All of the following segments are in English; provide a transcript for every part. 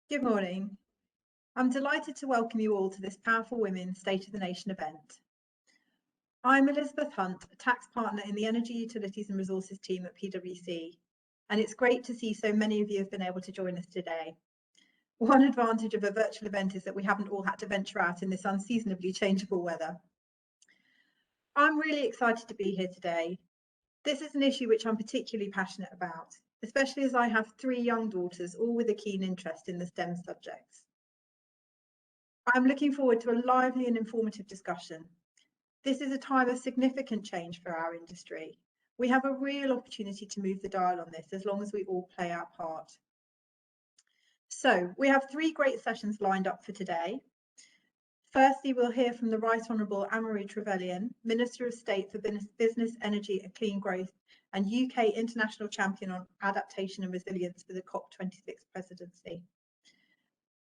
Good morning. I'm delighted to welcome you all to this Powerful Women State of the Nation event. I'm Elizabeth Hunt, a tax partner in the Energy, Utilities and Resources team at PwC, and it's great to see so many of you have been able to join us today. One advantage of a virtual event is that we haven't all had to venture out in this unseasonably changeable weather. I'm really excited to be here today. This is an issue which I'm particularly passionate about, especially as I have 3 young daughters, all with a keen interest in the STEM subjects. I'm looking forward to a lively and informative discussion. This is a time of significant change for our industry. We have a real opportunity to move the dial on this as long as we all play our part. So we have 3 great sessions lined up for today. Firstly, we'll hear from the Right Honourable Anne-Marie Trevelyan, Minister of State for Business, Energy and Clean Growth and UK International Champion on Adaptation and Resilience for the COP26 presidency.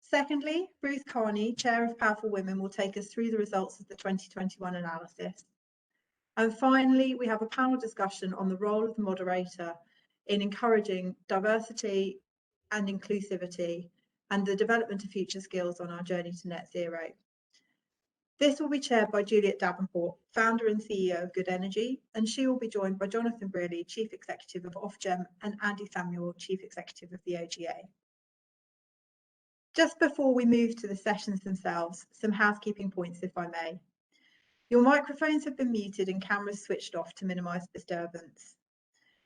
Secondly, Ruth Carney, Chair of Powerful Women, will take us through the results of the 2021 analysis. And finally, we have a panel discussion on the role of the moderator in encouraging diversity and inclusivity and the development of future skills on our journey to net zero. This will be chaired by Juliet Davenport, founder and CEO of Good Energy, and she will be joined by Jonathan Brearley, Chief Executive of Ofgem, and Andy Samuel, Chief Executive of the OGA. Just before we move to the sessions themselves, some housekeeping points, if I may. Your microphones have been muted and cameras switched off to minimise disturbance.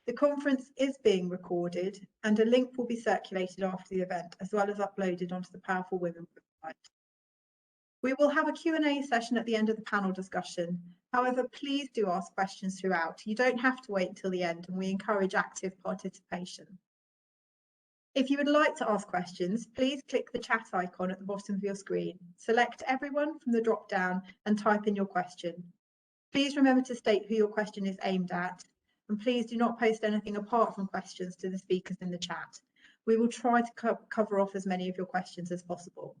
The conference is being recorded and a link will be circulated after the event, as well as uploaded onto the Powerful Women website. We will have a Q&A session at the end of the panel discussion. However, please do ask questions throughout. You don't have to wait until the end, and we encourage active participation. If you would like to ask questions, please click the chat icon at the bottom of your screen. Select everyone from the drop-down and type in your question. Please remember to state who your question is aimed at, and please do not post anything apart from questions to the speakers in the chat. We will try to cover off as many of your questions as possible.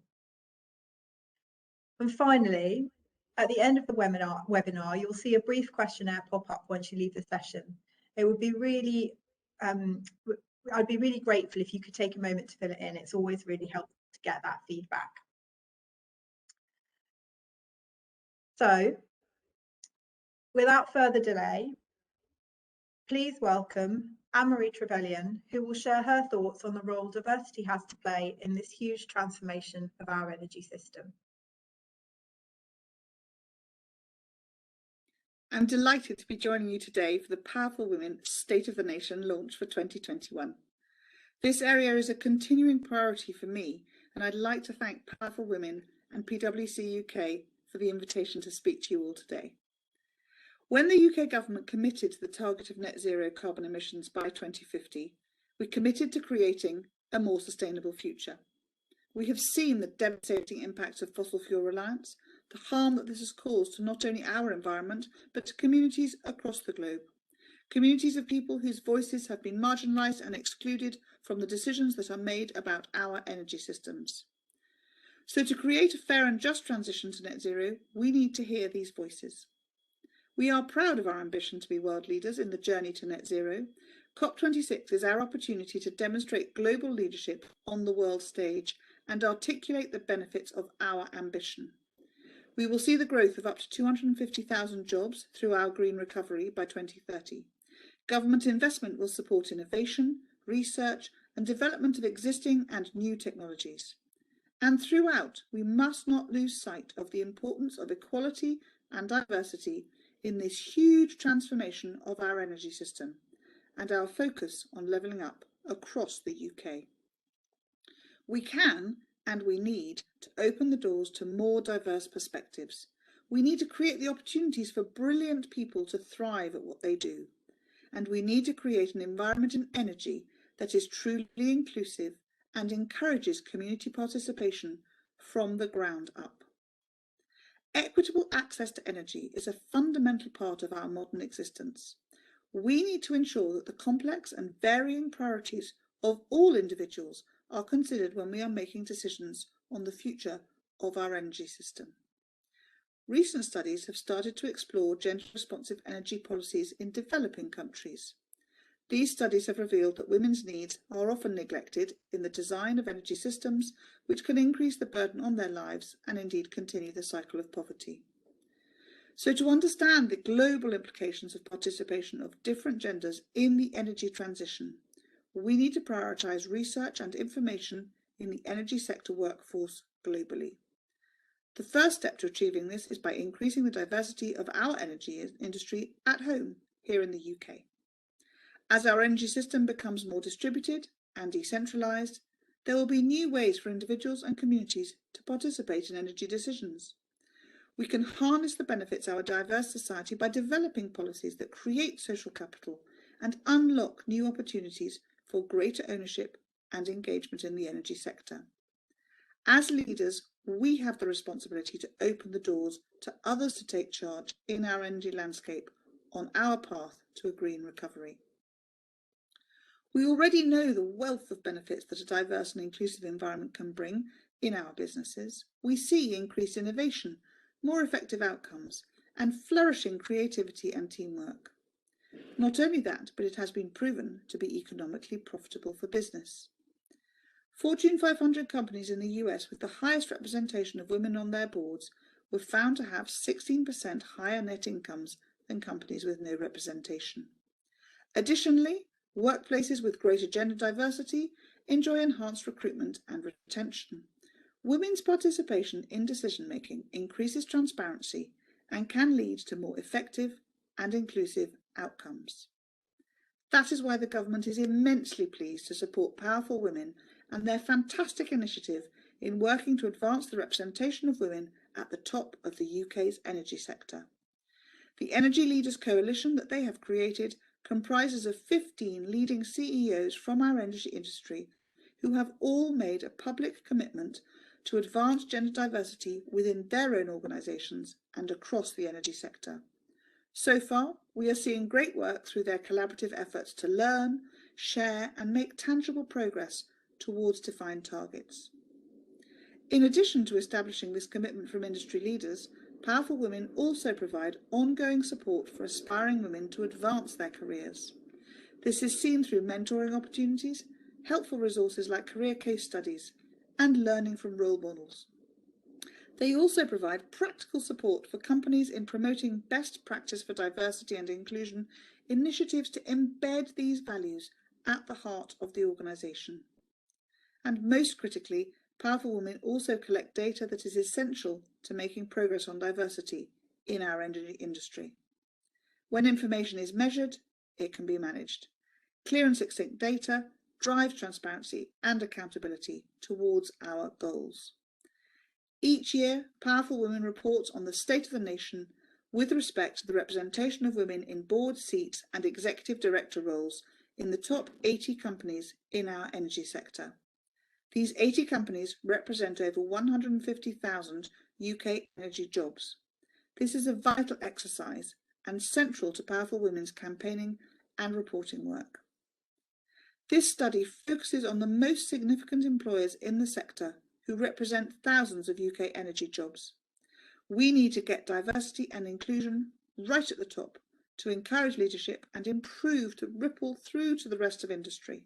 And finally, at the end of the webinar, you'll see a brief questionnaire pop up once you leave the session. It would be really I'd be really grateful if you could take a moment to fill it in. It's always really helpful to get that feedback. So, without further delay, please welcome Anne-Marie Trevelyan, who will share her thoughts on the role diversity has to play in this huge transformation of our energy system. I'm delighted to be joining you today for the Powerful Women State of the Nation launch for 2021. This area is a continuing priority for me, and I'd like to thank Powerful Women and PwC UK for the invitation to speak to you all today. When the UK government committed to the target of net zero carbon emissions by 2050, we committed to creating a more sustainable future. We have seen the devastating impacts of fossil fuel reliance, the harm that this has caused to not only our environment, but to communities across the globe. Communities of people whose voices have been marginalised and excluded from the decisions that are made about our energy systems. So to create a fair and just transition to net zero, we need to hear these voices. We are proud of our ambition to be world leaders in the journey to net zero. COP26 is our opportunity to demonstrate global leadership on the world stage and articulate the benefits of our ambition. We will see the growth of up to 250,000 jobs through our green recovery by 2030. Government investment will support innovation, research and development of existing and new technologies. And throughout, we must not lose sight of the importance of equality and diversity in this huge transformation of our energy system and our focus on levelling up across the UK. We can and we need to open the doors to more diverse perspectives. We need to create the opportunities for brilliant people to thrive at what they do. And we need to create an environment in energy that is truly inclusive and encourages community participation from the ground up. Equitable access to energy is a fundamental part of our modern existence. We need to ensure that the complex and varying priorities of all individuals are considered when we are making decisions on the future of our energy system. Recent studies have started to explore gender-responsive energy policies in developing countries. These studies have revealed that women's needs are often neglected in the design of energy systems, which can increase the burden on their lives and indeed continue the cycle of poverty. So to understand the global implications of participation of different genders in the energy transition, we need to prioritise research and information in the energy sector workforce globally. The first step to achieving this is by increasing the diversity of our energy industry at home, here in the UK. As our energy system becomes more distributed and decentralised, there will be new ways for individuals and communities to participate in energy decisions. We can harness the benefits of our diverse society by developing policies that create social capital and unlock new opportunities for greater ownership and engagement in the energy sector. As leaders, we have the responsibility to open the doors to others to take charge in our energy landscape on our path to a green recovery. We already know the wealth of benefits that a diverse and inclusive environment can bring in our businesses. We see increased innovation, more effective outcomes, and flourishing creativity and teamwork. Not only that, but it has been proven to be economically profitable for business. Fortune 500 companies in the US with the highest representation of women on their boards were found to have 16% higher net incomes than companies with no representation. Additionally, workplaces with greater gender diversity enjoy enhanced recruitment and retention. Women's participation in decision-making increases transparency and can lead to more effective and inclusive outcomes. That is why the government is immensely pleased to support powerful women and their fantastic initiative in working to advance the representation of women at the top of the UK's energy sector. The Energy Leaders Coalition that they have created comprises of 15 leading CEOs from our energy industry who have all made a public commitment to advance gender diversity within their own organisations and across the energy sector. So far, we are seeing great work through their collaborative efforts to learn, share and make tangible progress towards defined targets. In addition to establishing this commitment from industry leaders, Powerful Women also provide ongoing support for aspiring women to advance their careers. This is seen through mentoring opportunities, helpful resources like career case studies, and learning from role models. They also provide practical support for companies in promoting best practice for diversity and inclusion initiatives to embed these values at the heart of the organisation. And most critically, Powerful Women also collect data that is essential to making progress on diversity in our energy industry. When information is measured, it can be managed. Clear and succinct data drives transparency and accountability towards our goals. Each year, Powerful Women reports on the state of the nation with respect to the representation of women in board seats and executive director roles in the top 80 companies in our energy sector. These 80 companies represent over 150,000 UK energy jobs. This is a vital exercise and central to Powerful Women's campaigning and reporting work. This study focuses on the most significant employers in the sector who represent thousands of UK energy jobs. We need to get diversity and inclusion right at the top to encourage leadership and improve to ripple through to the rest of industry.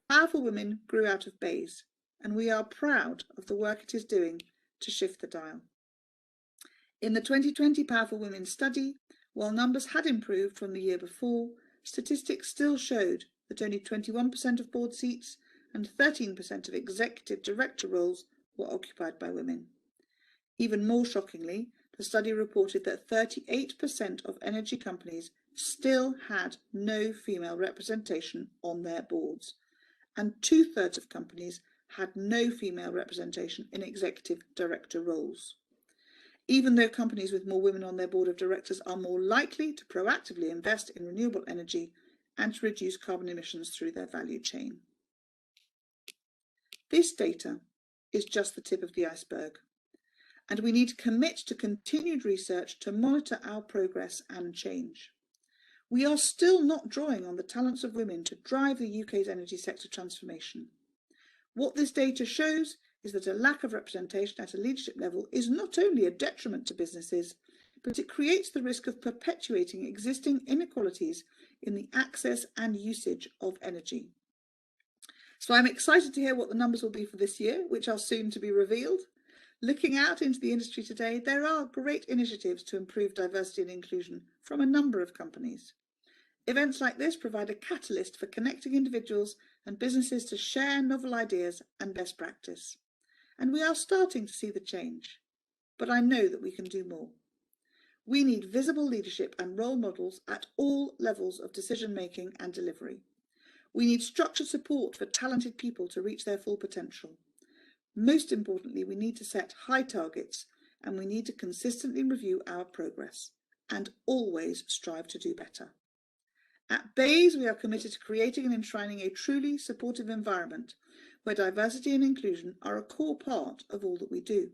Powerful Women grew out of BEIS, and we are proud of the work it is doing to shift the dial. In the 2020 Powerful Women study, while numbers had improved from the year before, statistics still showed that only 21% of board seats and 13% of executive director roles were occupied by women. Even more shockingly, the study reported that 38% of energy companies still had no female representation on their boards, and 2/3 of companies had no female representation in executive director roles. Even though companies with more women on their board of directors are more likely to proactively invest in renewable energy and to reduce carbon emissions through their value chain. This data is just the tip of the iceberg, and we need to commit to continued research to monitor our progress and change. We are still not drawing on the talents of women to drive the UK's energy sector transformation. What this data shows is that a lack of representation at a leadership level is not only a detriment to businesses, but it creates the risk of perpetuating existing inequalities in the access and usage of energy. So I'm excited to hear what the numbers will be for this year, which are soon to be revealed. Looking out into the industry today, there are great initiatives to improve diversity and inclusion from a number of companies. Events like this provide a catalyst for connecting individuals and businesses to share novel ideas and best practice. And we are starting to see the change. But I know that we can do more. We need visible leadership and role models at all levels of decision-making and delivery. We need structured support for talented people to reach their full potential. Most importantly, we need to set high targets, and we need to consistently review our progress and always strive to do better. At Bayes, we are committed to creating and enshrining a truly supportive environment where diversity and inclusion are a core part of all that we do.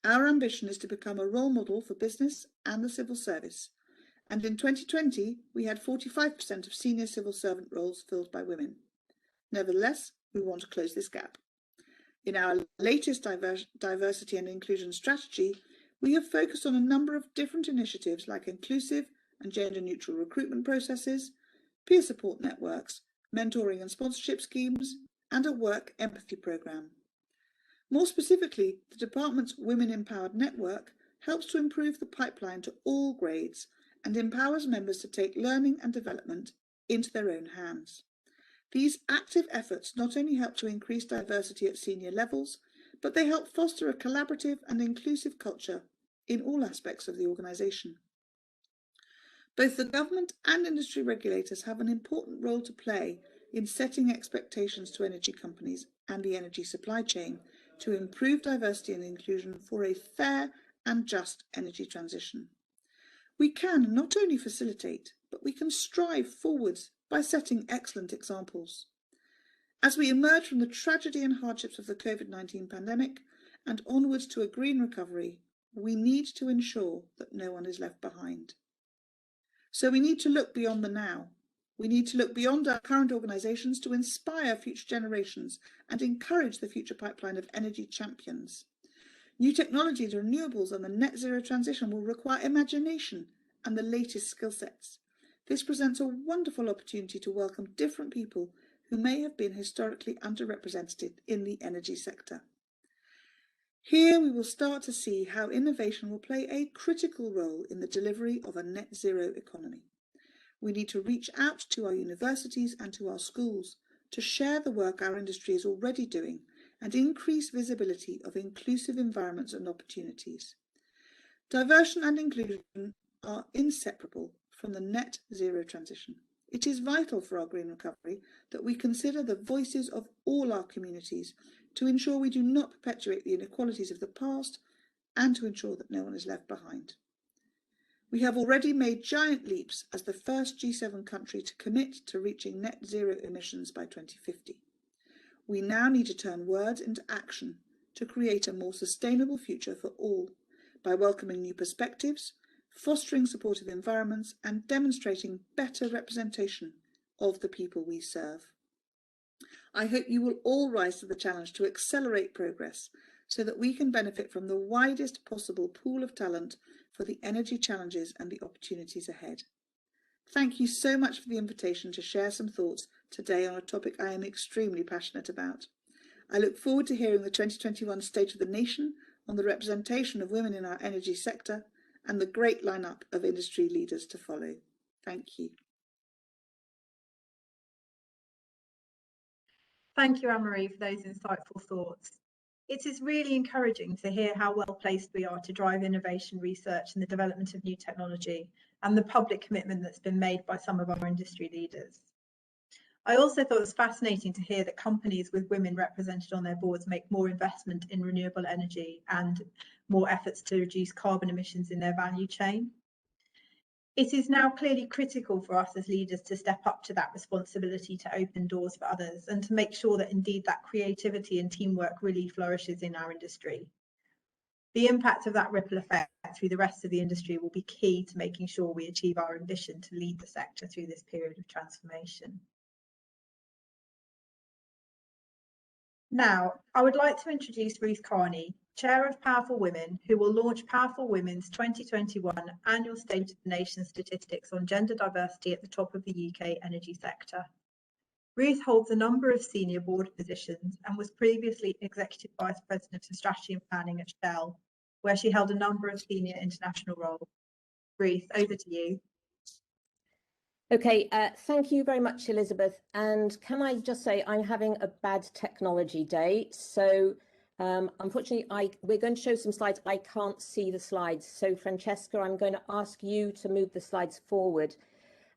Our ambition is to become a role model for business and the civil service, and in 2020 we had 45% of senior civil servant roles filled by women. Nevertheless, we want to close this gap. In our latest diversity and inclusion strategy, we have focused on a number of different initiatives like inclusive and gender-neutral recruitment processes, peer support networks, mentoring and sponsorship schemes, and a work empathy programme. More specifically, the department's Women Empowered Network helps to improve the pipeline to all grades and empowers members to take learning and development into their own hands. These active efforts not only help to increase diversity at senior levels, but they help foster a collaborative and inclusive culture in all aspects of the organisation. Both the government and industry regulators have an important role to play in setting expectations to energy companies and the energy supply chain to improve diversity and inclusion for a fair and just energy transition. We can not only facilitate, but we can strive forwards by setting excellent examples. As we emerge from the tragedy and hardships of the COVID-19 pandemic and onwards to a green recovery, we need to ensure that no one is left behind. So we need to look beyond the now. We need to look beyond our current organisations to inspire future generations and encourage the future pipeline of energy champions. New technologies, renewables and the net zero transition will require imagination and the latest skill sets. This presents a wonderful opportunity to welcome different people who may have been historically underrepresented in the energy sector. Here we will start to see how innovation will play a critical role in the delivery of a net zero economy. We need to reach out to our universities and to our schools to share the work our industry is already doing and increase visibility of inclusive environments and opportunities. Diversity and inclusion are inseparable from the net zero transition. It is vital for our green recovery that we consider the voices of all our communities to ensure we do not perpetuate the inequalities of the past and to ensure that no one is left behind. We have already made giant leaps as the first G7 country to commit to reaching net zero emissions by 2050. We now need to turn words into action to create a more sustainable future for all by welcoming new perspectives, fostering supportive environments and demonstrating better representation of the people we serve. I hope you will all rise to the challenge to accelerate progress so that we can benefit from the widest possible pool of talent for the energy challenges and the opportunities ahead. Thank you so much for the invitation to share some thoughts today on a topic I am extremely passionate about. I look forward to hearing the 2021 State of the Nation on the representation of women in our energy sector and the great lineup of industry leaders to follow. Thank you. Thank you, Anne-Marie, for those insightful thoughts. It is really encouraging to hear how well placed we are to drive innovation, research and the development of new technology and the public commitment that's been made by some of our industry leaders. I also thought it was fascinating to hear that companies with women represented on their boards make more investment in renewable energy and more efforts to reduce carbon emissions in their value chain. It is now clearly critical for us as leaders to step up to that responsibility to open doors for others and to make sure that indeed that creativity and teamwork really flourishes in our industry. The impact of that ripple effect through the rest of the industry will be key to making sure we achieve our ambition to lead the sector through this period of transformation. Now, I would like to introduce Ruth Carney, Chair of Powerful Women, who will launch Powerful Women's 2021 Annual State of the Nation Statistics on Gender Diversity at the top of the UK energy sector. Ruth holds a number of senior board positions and was previously Executive Vice President of Strategy and Planning at Shell, where she held a number of senior international roles. Ruth, over to you. Okay, thank you very much, Elizabeth. And can I just say I'm having a bad technology day. So unfortunately, we're going to show some slides. I can't see the slides. So Francesca, I'm going to ask you to move the slides forward.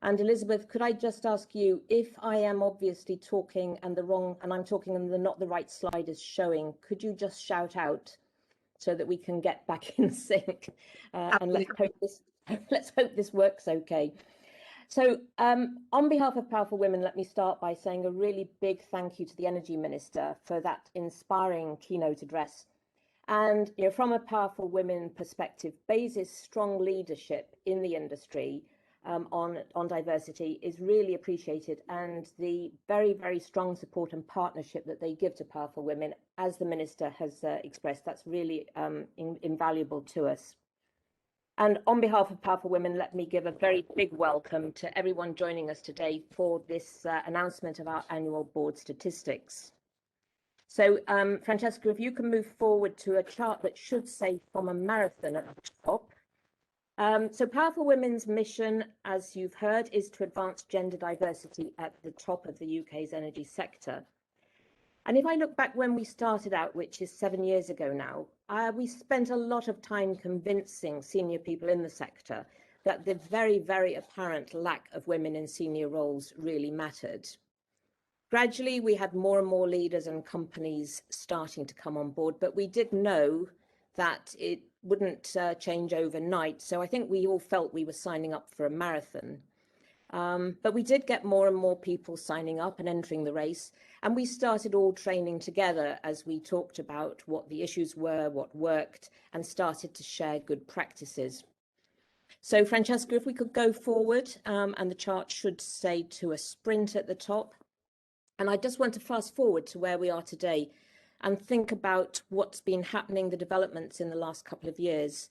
And Elizabeth, could I just ask you, if I am obviously talking and I'm talking and not the right slide is showing, could you just shout out so that we can get back in sync? And let's hope this works okay. So on behalf of Powerful Women, let me start by saying a really big thank you to the Energy Minister for that inspiring keynote address. And from a Powerful Women perspective, BEIS's strong leadership in the industry on diversity is really appreciated, and the very, very strong support and partnership that they give to Powerful Women, as the Minister has expressed, that's really invaluable to us. And on behalf of Powerful Women, let me give a very big welcome to everyone joining us today for this announcement of our annual board statistics. So Francesca, if you can move forward to a chart that should say from a marathon at the top. So Powerful Women's mission, as you've heard, is to advance gender diversity at the top of the UK's energy sector. And if I look back when we started out, which is 7 years ago now, we spent a lot of time convincing senior people in the sector that the very, very apparent lack of women in senior roles really mattered. Gradually, we had more and more leaders and companies starting to come on board, but we did know that it wouldn't change overnight. So I think we all felt we were signing up for a marathon. But we did get more and more people signing up and entering the race, and we started all training together as we talked about what the issues were, what worked, and started to share good practices. So Francesca, if we could go forward, and the chart should say to a sprint at the top. And I just want to fast forward to where we are today and think about what's been happening, the developments in the last couple of years.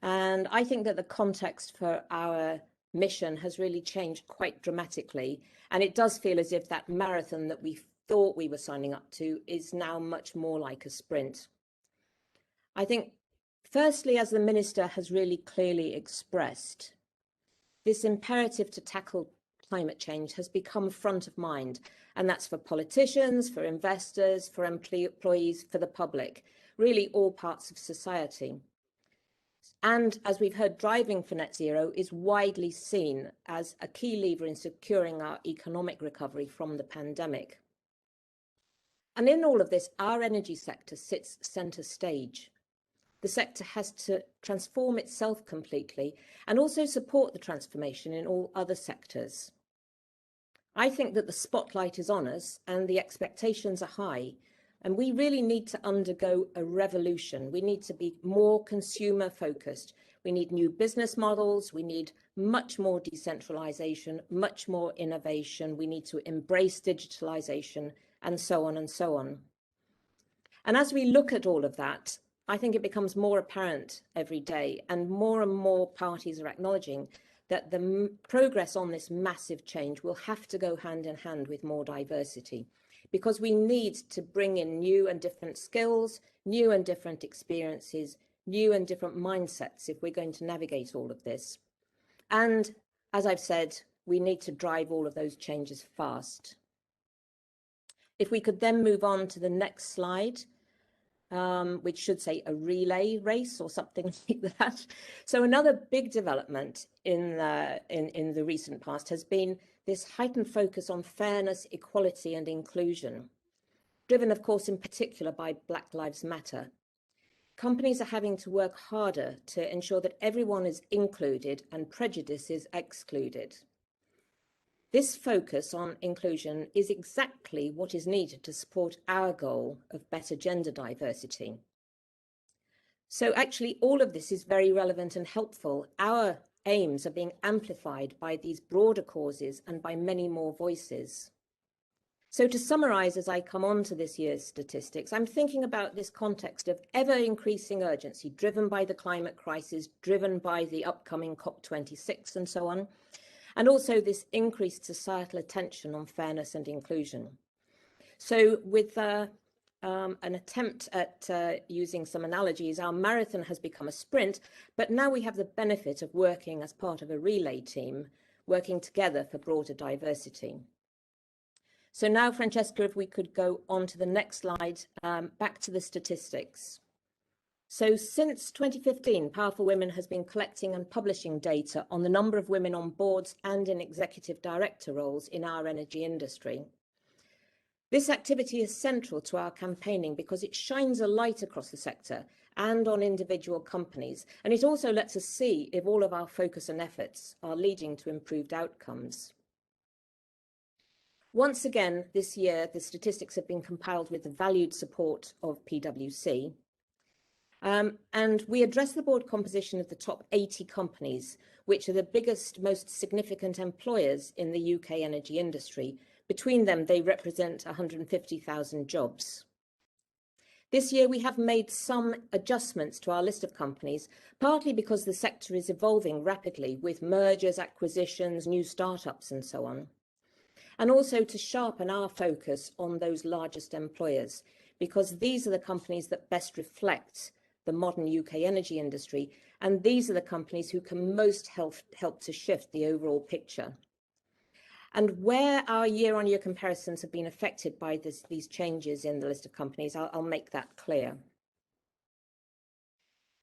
And I think that the context for our mission has really changed quite dramatically. And it does feel as if that marathon that we thought we were signing up to is now much more like a sprint. I think, firstly, as the Minister has really clearly expressed, this imperative to tackle climate change has become front of mind. And that's for politicians, for investors, for employees, for the public, really all parts of society. And as we've heard, driving for net zero is widely seen as a key lever in securing our economic recovery from the pandemic. And in all of this, our energy sector sits centre stage. The sector has to transform itself completely and also support the transformation in all other sectors. I think that the spotlight is on us and the expectations are high. And we really need to undergo a revolution. We need to be more consumer focused. We need new business models. We need much more decentralization, much more innovation. We need to embrace digitalization, and so on and so on. And as we look at all of that, I think it becomes more apparent every day, and more parties are acknowledging that the progress on this massive change will have to go hand in hand with more diversity, because we need to bring in new and different skills, new and different experiences, new and different mindsets if we're going to navigate all of this. And as I've said, we need to drive all of those changes fast. If we could then move on to the next slide, which should say a relay race or something like that. So another big development in the recent past has been this heightened focus on fairness, equality and inclusion, driven of course in particular by Black Lives Matter. Companies are having to work harder to ensure that everyone is included and prejudice is excluded. This focus on inclusion is exactly what is needed to support our goal of better gender diversity. So actually all of this is very relevant and helpful. Our aims are being amplified by these broader causes and by many more voices. So to summarise, as I come on to this year's statistics, I'm thinking about this context of ever-increasing urgency driven by the climate crisis, driven by the upcoming COP26 and so on, and also this increased societal attention on fairness and inclusion. So with an attempt at using some analogies, our marathon has become a sprint, but now we have the benefit of working as part of a relay team, working together for broader diversity. So now, Francesca, if we could go on to the next slide, back to the statistics. So since 2015, Powerful Women has been collecting and publishing data on the number of women on boards and in executive director roles in our energy industry. This activity is central to our campaigning because it shines a light across the sector and on individual companies, and it also lets us see if all of our focus and efforts are leading to improved outcomes. Once again, this year, the statistics have been compiled with the valued support of PwC. And we address the board composition of the top 80 companies, which are the biggest, most significant employers in the UK energy industry. Between them, they represent 150,000 jobs. This year, we have made some adjustments to our list of companies, partly because the sector is evolving rapidly with mergers, acquisitions, new startups, and so on. And also to sharpen our focus on those largest employers, because these are the companies that best reflect the modern UK energy industry, and these are the companies who can most help to shift the overall picture. And where our year-on-year comparisons have been affected by these changes in the list of companies, I'll make that clear.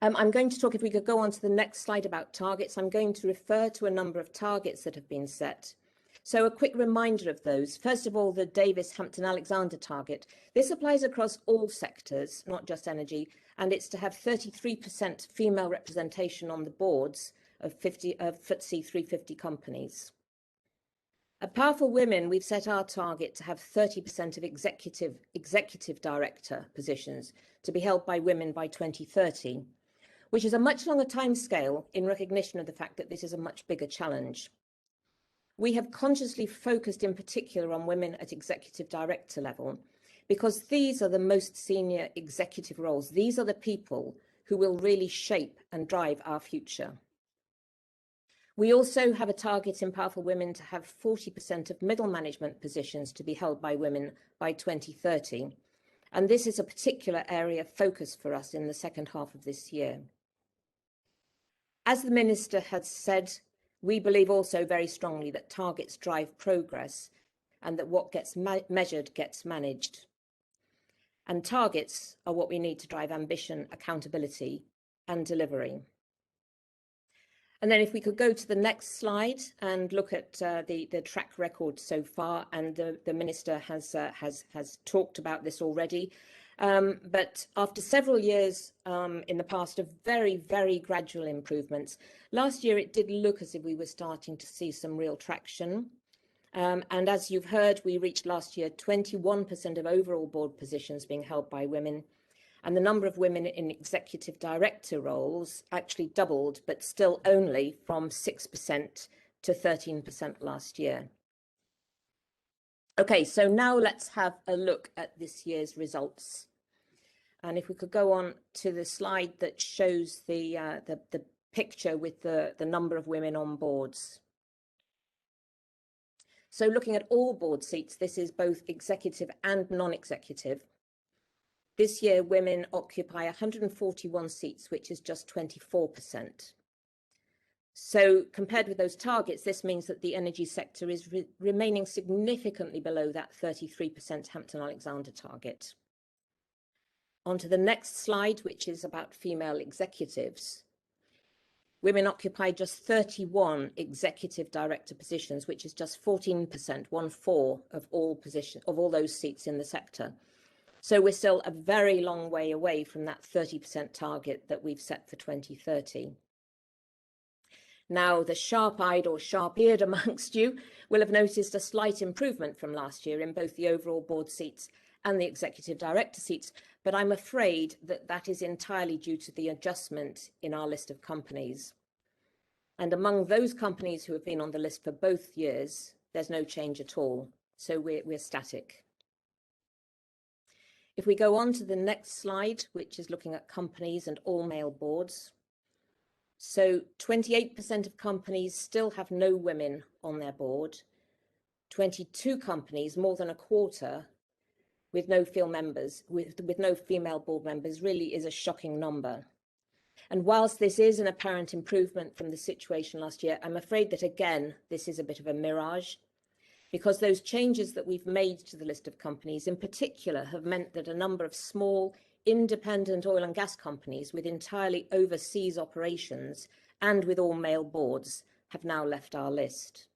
I'm going to talk, if we could go on to the next slide, about targets. I'm going to refer to a number of targets that have been set. So a quick reminder of those. First of all, the Davis-Hampton-Alexander target. This applies across all sectors, not just energy, and it's to have 33% female representation on the boards of FTSE 350 companies. At Powerful Women, we've set our target to have 30% of executive director positions to be held by women by 2030, which is a much longer timescale in recognition of the fact that this is a much bigger challenge. We have consciously focused in particular on women at executive director level because these are the most senior executive roles. These are the people who will really shape and drive our future. We also have a target in Powerful Women to have 40% of middle management positions to be held by women by 2030. And this is a particular area of focus for us in the second half of this year. As the Minister has said, we believe also very strongly that targets drive progress and that what gets measured gets managed. And targets are what we need to drive ambition, accountability, and delivery. And then if we could go to the next slide and look at the track record so far, and the Minister has talked about this already. But after several years in the past of very, very gradual improvements, last year it did look as if we were starting to see some real traction. And as you've heard, we reached last year 21% of overall board positions being held by women. And the number of women in executive director roles actually doubled, but still only from 6% to 13% last year. Okay, so now let's have a look at this year's results. And if we could go on to the slide that shows the picture with the number of women on boards. So looking at all board seats, this is both executive and non-executive. This year, women occupy 141 seats, which is just 24%. So compared with those targets, this means that the energy sector is remaining significantly below that 33% Hampton-Alexander target. On to the next slide, which is about female executives. Women occupy just 31 executive director positions, which is just 14%, 1/4 of all those seats in the sector. So we're still a very long way away from that 30% target that we've set for 2030. Now, the sharp-eyed or sharp-eared amongst you will have noticed a slight improvement from last year in both the overall board seats and the executive director seats, but I'm afraid that that is entirely due to the adjustment in our list of companies. And among those companies who have been on the list for both years, there's no change at all. So we're static. If we go on to the next slide, which is looking at companies and all male boards. So 28% of companies still have no women on their board. 22 companies, more than a quarter, with no female members, with no female board members, really is a shocking number. And whilst this is an apparent improvement from the situation last year, I'm afraid that again, this is a bit of a mirage, because those changes that we've made to the list of companies in particular have meant that a number of small independent oil and gas companies with entirely overseas operations and with all male boards have now left our list.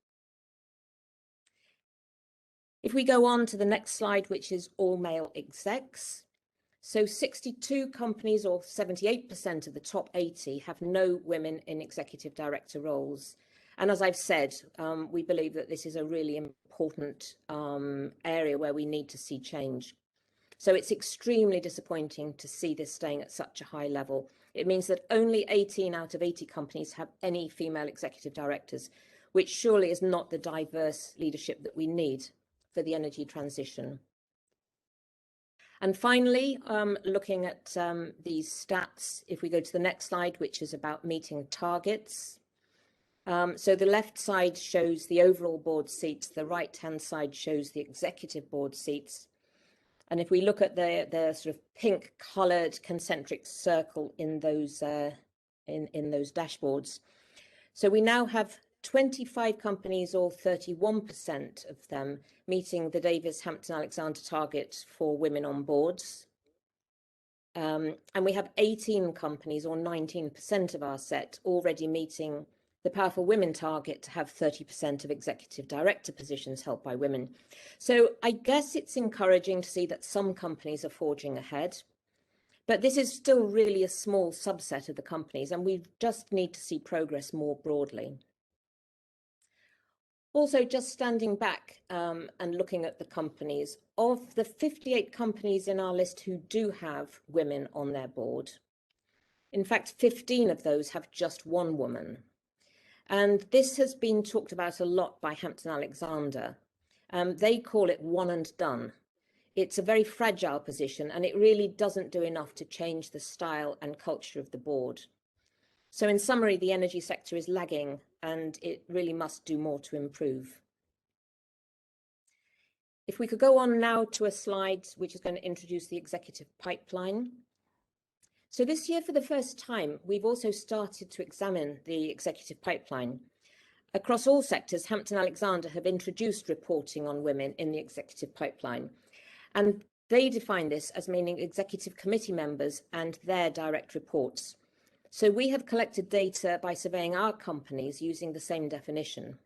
If we go on to the next slide, which is all male execs. So 62 companies, or 78% of the top 80, have no women in executive director roles. And as I've said, we believe that this is a really important area where we need to see change. So it's extremely disappointing to see this staying at such a high level. It means that only 18 out of 80 companies have any female executive directors, which surely is not the diverse leadership that we need for the energy transition. And finally, looking at these stats, if we go to the next slide, which is about meeting targets. So the left side shows the overall board seats, the right-hand side shows the executive board seats. And if we look at the sort of pink coloured concentric circle in those dashboards, so we now have 25 companies, or 31% of them, meeting the Davis Hampton Alexander target for women on boards. And we have 18 companies, or 19% of our set, already meeting the Powerful Women target to have 30% of executive director positions held by women. So I guess it's encouraging to see that some companies are forging ahead, but this is still really a small subset of the companies, and we just need to see progress more broadly. Also, just standing back and looking at the companies, of the 58 companies in our list who do have women on their board, in fact, 15 of those have just one woman. And this has been talked about a lot by Hampton Alexander. They call it one and done. It's a very fragile position, and it really doesn't do enough to change the style and culture of the board. So in summary, the energy sector is lagging, and it really must do more to improve. If we could go on now to a slide which is going to introduce the executive pipeline. So this year, for the first time, we've also started to examine the executive pipeline. Across all sectors, Hampton Alexander have introduced reporting on women in the executive pipeline. And they define this as meaning executive committee members and their direct reports. So we have collected data by surveying our companies using the same definition.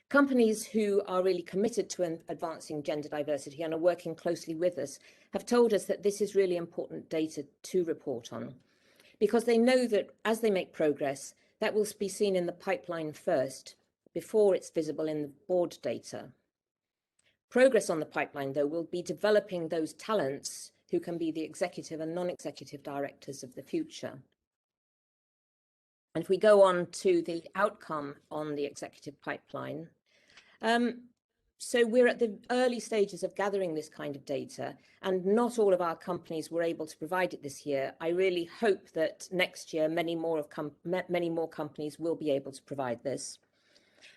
Companies who are really committed to advancing gender diversity and are working closely with us have told us that this is really important data to report on, because they know that as they make progress, that will be seen in the pipeline first, before it's visible in the board data. Progress on the pipeline, though, will be developing those talents who can be the executive and non-executive directors of the future. And if we go on to the outcome on the executive pipeline, so we're at the early stages of gathering this kind of data, and not all of our companies were able to provide it this year. I really hope that next year many more companies will be able to provide this.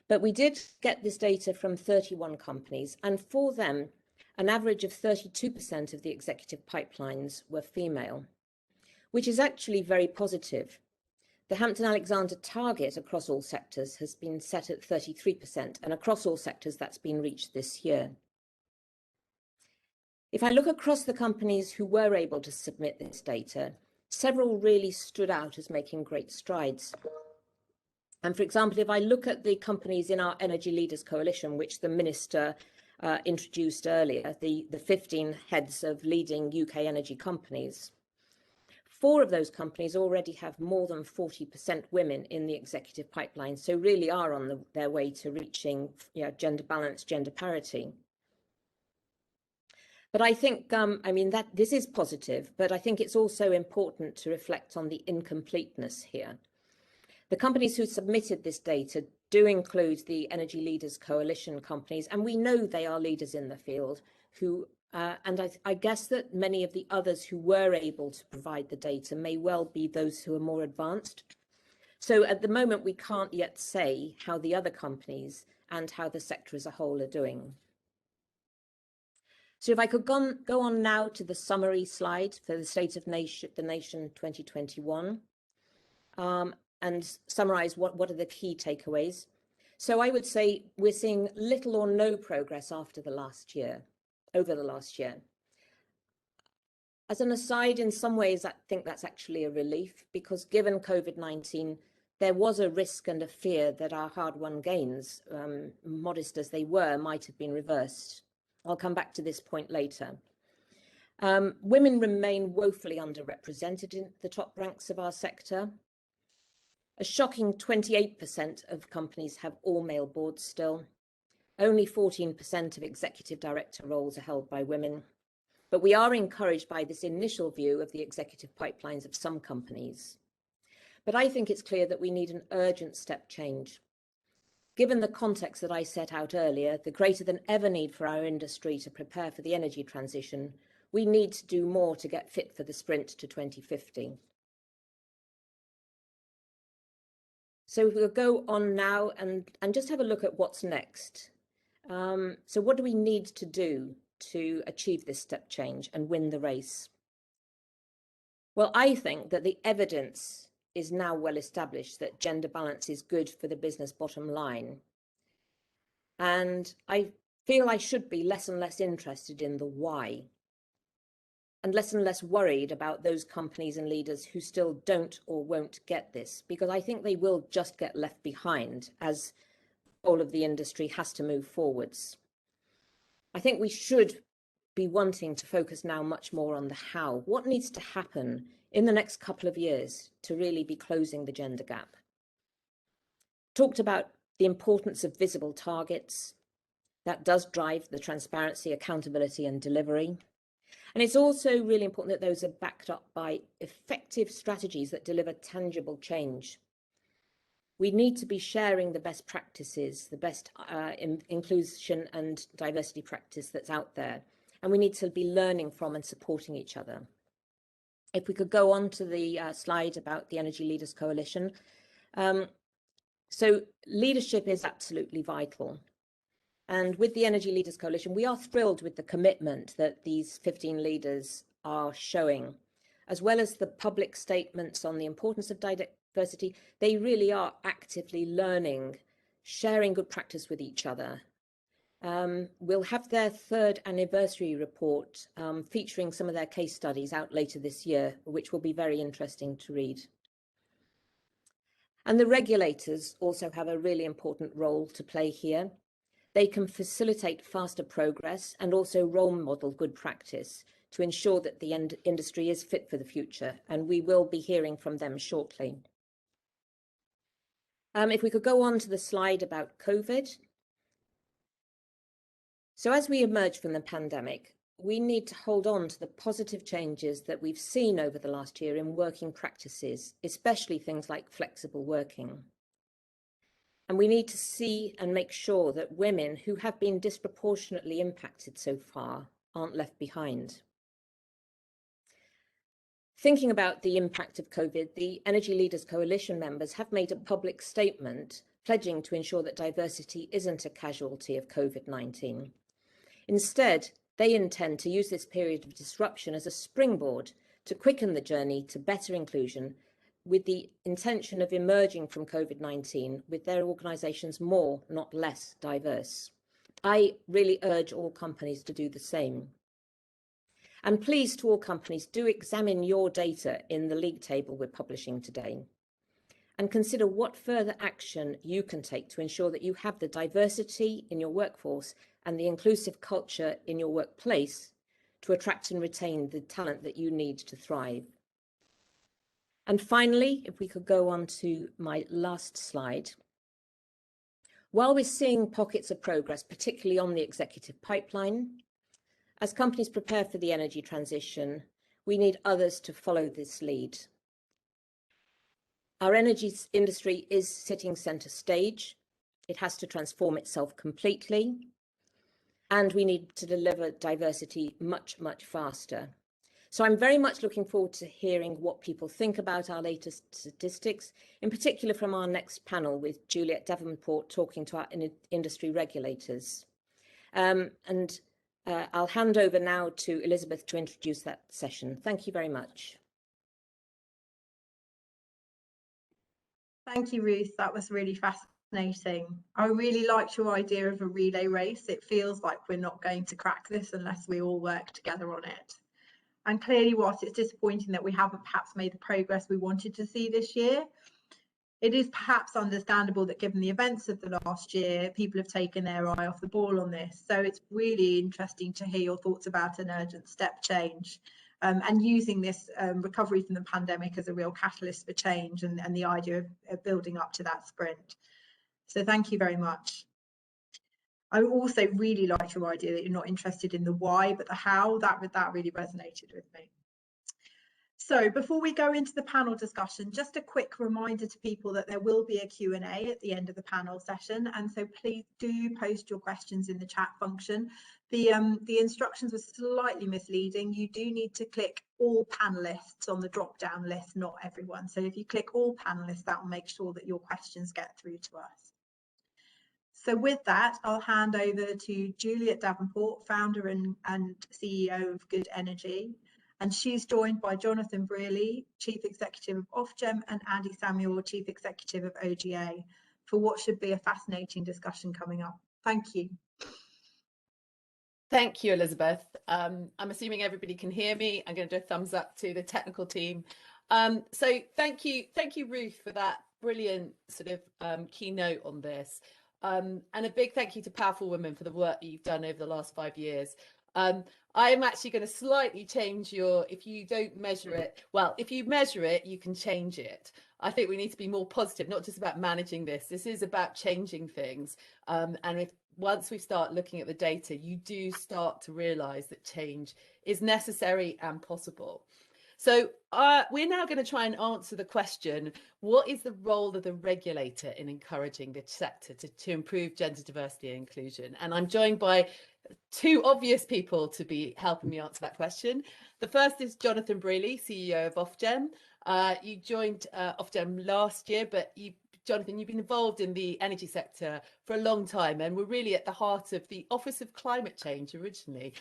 But we did get this data from 31 companies, and for them, an average of 32% of the executive pipelines were female, which is actually very positive. The Hampton Alexander target across all sectors has been set at 33%, and across all sectors that's been reached this year. If I look across the companies who were able to submit this data, several really stood out as making great strides. And for example, if I look at the companies in our Energy Leaders Coalition, which the Minister introduced earlier, the 15 heads of leading UK energy companies, 4 of those companies already have more than 40% women in the executive pipeline, so really are on their way to reaching gender balance, gender parity. But I think, that this is positive, but I think it's also important to reflect on the incompleteness here. The companies who submitted this data do include the Energy Leaders Coalition companies, and we know they are leaders in the field who, and I guess that many of the others who were able to provide the data may well be those who are more advanced. So at the moment, we can't yet say how the other companies and how the sector as a whole are doing. So if I could go on now to the summary slide for the State of the Nation 2021, and summarize what are the key takeaways. So I would say we're seeing little or no progress over the last year. As an aside, in some ways, I think that's actually a relief, because given COVID-19, there was a risk and a fear that our hard-won gains, modest as they were, might have been reversed. I'll come back to this point later. Women remain woefully underrepresented in the top ranks of our sector. A shocking 28% of companies have all-male boards still. Only 14% of executive director roles are held by women. But we are encouraged by this initial view of the executive pipelines of some companies. But I think it's clear that we need an urgent step change. Given the context that I set out earlier, the greater than ever need for our industry to prepare for the energy transition, we need to do more to get fit for the sprint to 2050. So we'll go on now and just have a look at what's next. So what do we need to do to achieve this step change and win the race? Well, I think that the evidence is now well established that gender balance is good for the business bottom line. And I feel I should be less and less interested in the why, and less worried about those companies and leaders who still don't or won't get this, because I think they will just get left behind as all of the industry has to move forwards. I think we should be wanting to focus now much more on the how. What needs to happen in the next couple of years to really be closing the gender gap? Talked about the importance of visible targets. That does drive the transparency, accountability, and delivery. And it's also really important that those are backed up by effective strategies that deliver tangible change. We need to be sharing the best practices, the best inclusion and diversity practice that's out there. And we need to be learning from and supporting each other. If we could go on to the slide about the Energy Leaders Coalition. So leadership is absolutely vital. And with the Energy Leaders Coalition, we are thrilled with the commitment that these 15 leaders are showing, as well as the public statements on the importance of diversity. They really are actively learning, sharing good practice with each other. We'll have their 3rd anniversary report featuring some of their case studies out later this year, which will be very interesting to read. And the regulators also have a really important role to play here. They can facilitate faster progress and also role model good practice to ensure that the industry is fit for the future, and we will be hearing from them shortly. If we could go on to the slide about COVID. So as we emerge from the pandemic, we need to hold on to the positive changes that we've seen over the last year in working practices, especially things like flexible working. And we need to see and make sure that women who have been disproportionately impacted so far aren't left behind. Thinking about the impact of COVID, the Energy Leaders Coalition members have made a public statement pledging to ensure that diversity isn't a casualty of COVID-19. Instead, they intend to use this period of disruption as a springboard to quicken the journey to better inclusion, with the intention of emerging from COVID-19 with their organisations more, not less, diverse. I really urge all companies to do the same. And please, to all companies, do examine your data in the league table we're publishing today, and consider what further action you can take to ensure that you have the diversity in your workforce and the inclusive culture in your workplace to attract and retain the talent that you need to thrive. And finally, if we could go on to my last slide. While we're seeing pockets of progress, particularly on the executive pipeline, as companies prepare for the energy transition, we need others to follow this lead. Our energy industry is sitting centre stage, it has to transform itself completely, and we need to deliver diversity much, much faster. So I'm very much looking forward to hearing what people think about our latest statistics, in particular from our next panel with Juliet Davenport talking to our industry regulators. I'll hand over now to Elizabeth to introduce that session. Thank you very much. Thank you, Ruth. That was really fascinating. I really liked your idea of a relay race. It feels like we're not going to crack this unless we all work together on it. And clearly, whilst it's disappointing that we haven't perhaps made the progress we wanted to see this year, it is perhaps understandable that given the events of the last year, people have taken their eye off the ball on this. So it's really interesting to hear your thoughts about an urgent step change and using this recovery from the pandemic as a real catalyst for change and the idea of building up to that sprint. So thank you very much. I also really liked your idea that you're not interested in the why, but the how. That really resonated with me. So before we go into the panel discussion, just a quick reminder to people that there will be a Q&A at the end of the panel session. And so please do post your questions in the chat function. The instructions were slightly misleading. You do need to click all panelists on the drop-down list, not everyone. So if you click all panelists, that will make sure that your questions get through to us. So with that, I'll hand over to Juliet Davenport, founder and CEO of Good Energy. And she's joined by Jonathan Brearley, Chief Executive of Ofgem, and Andy Samuel, Chief Executive of OGA, for what should be a fascinating discussion coming up. Thank you. Thank you, Elizabeth. I'm assuming everybody can hear me. I'm going to do a thumbs up to the technical team. So thank you, Ruth, for that brilliant sort of keynote on this. And a big thank you to Powerful Women for the work that you've done over the last 5 years. I am actually going to slightly change if you don't measure it, well, if you measure it, you can change it. I think we need to be more positive, not just about managing this. This is about changing things. And once we start looking at the data, you do start to realise that change is necessary and possible. So we're now going to try and answer the question, what is the role of the regulator in encouraging the sector to improve gender diversity and inclusion? And I'm joined by two obvious people to be helping me answer that question. The first is Jonathan Brearley, CEO of Ofgem. You joined Ofgem last year, but Jonathan, you've been involved in the energy sector for a long time, and we're really at the heart of the Office of Climate Change originally.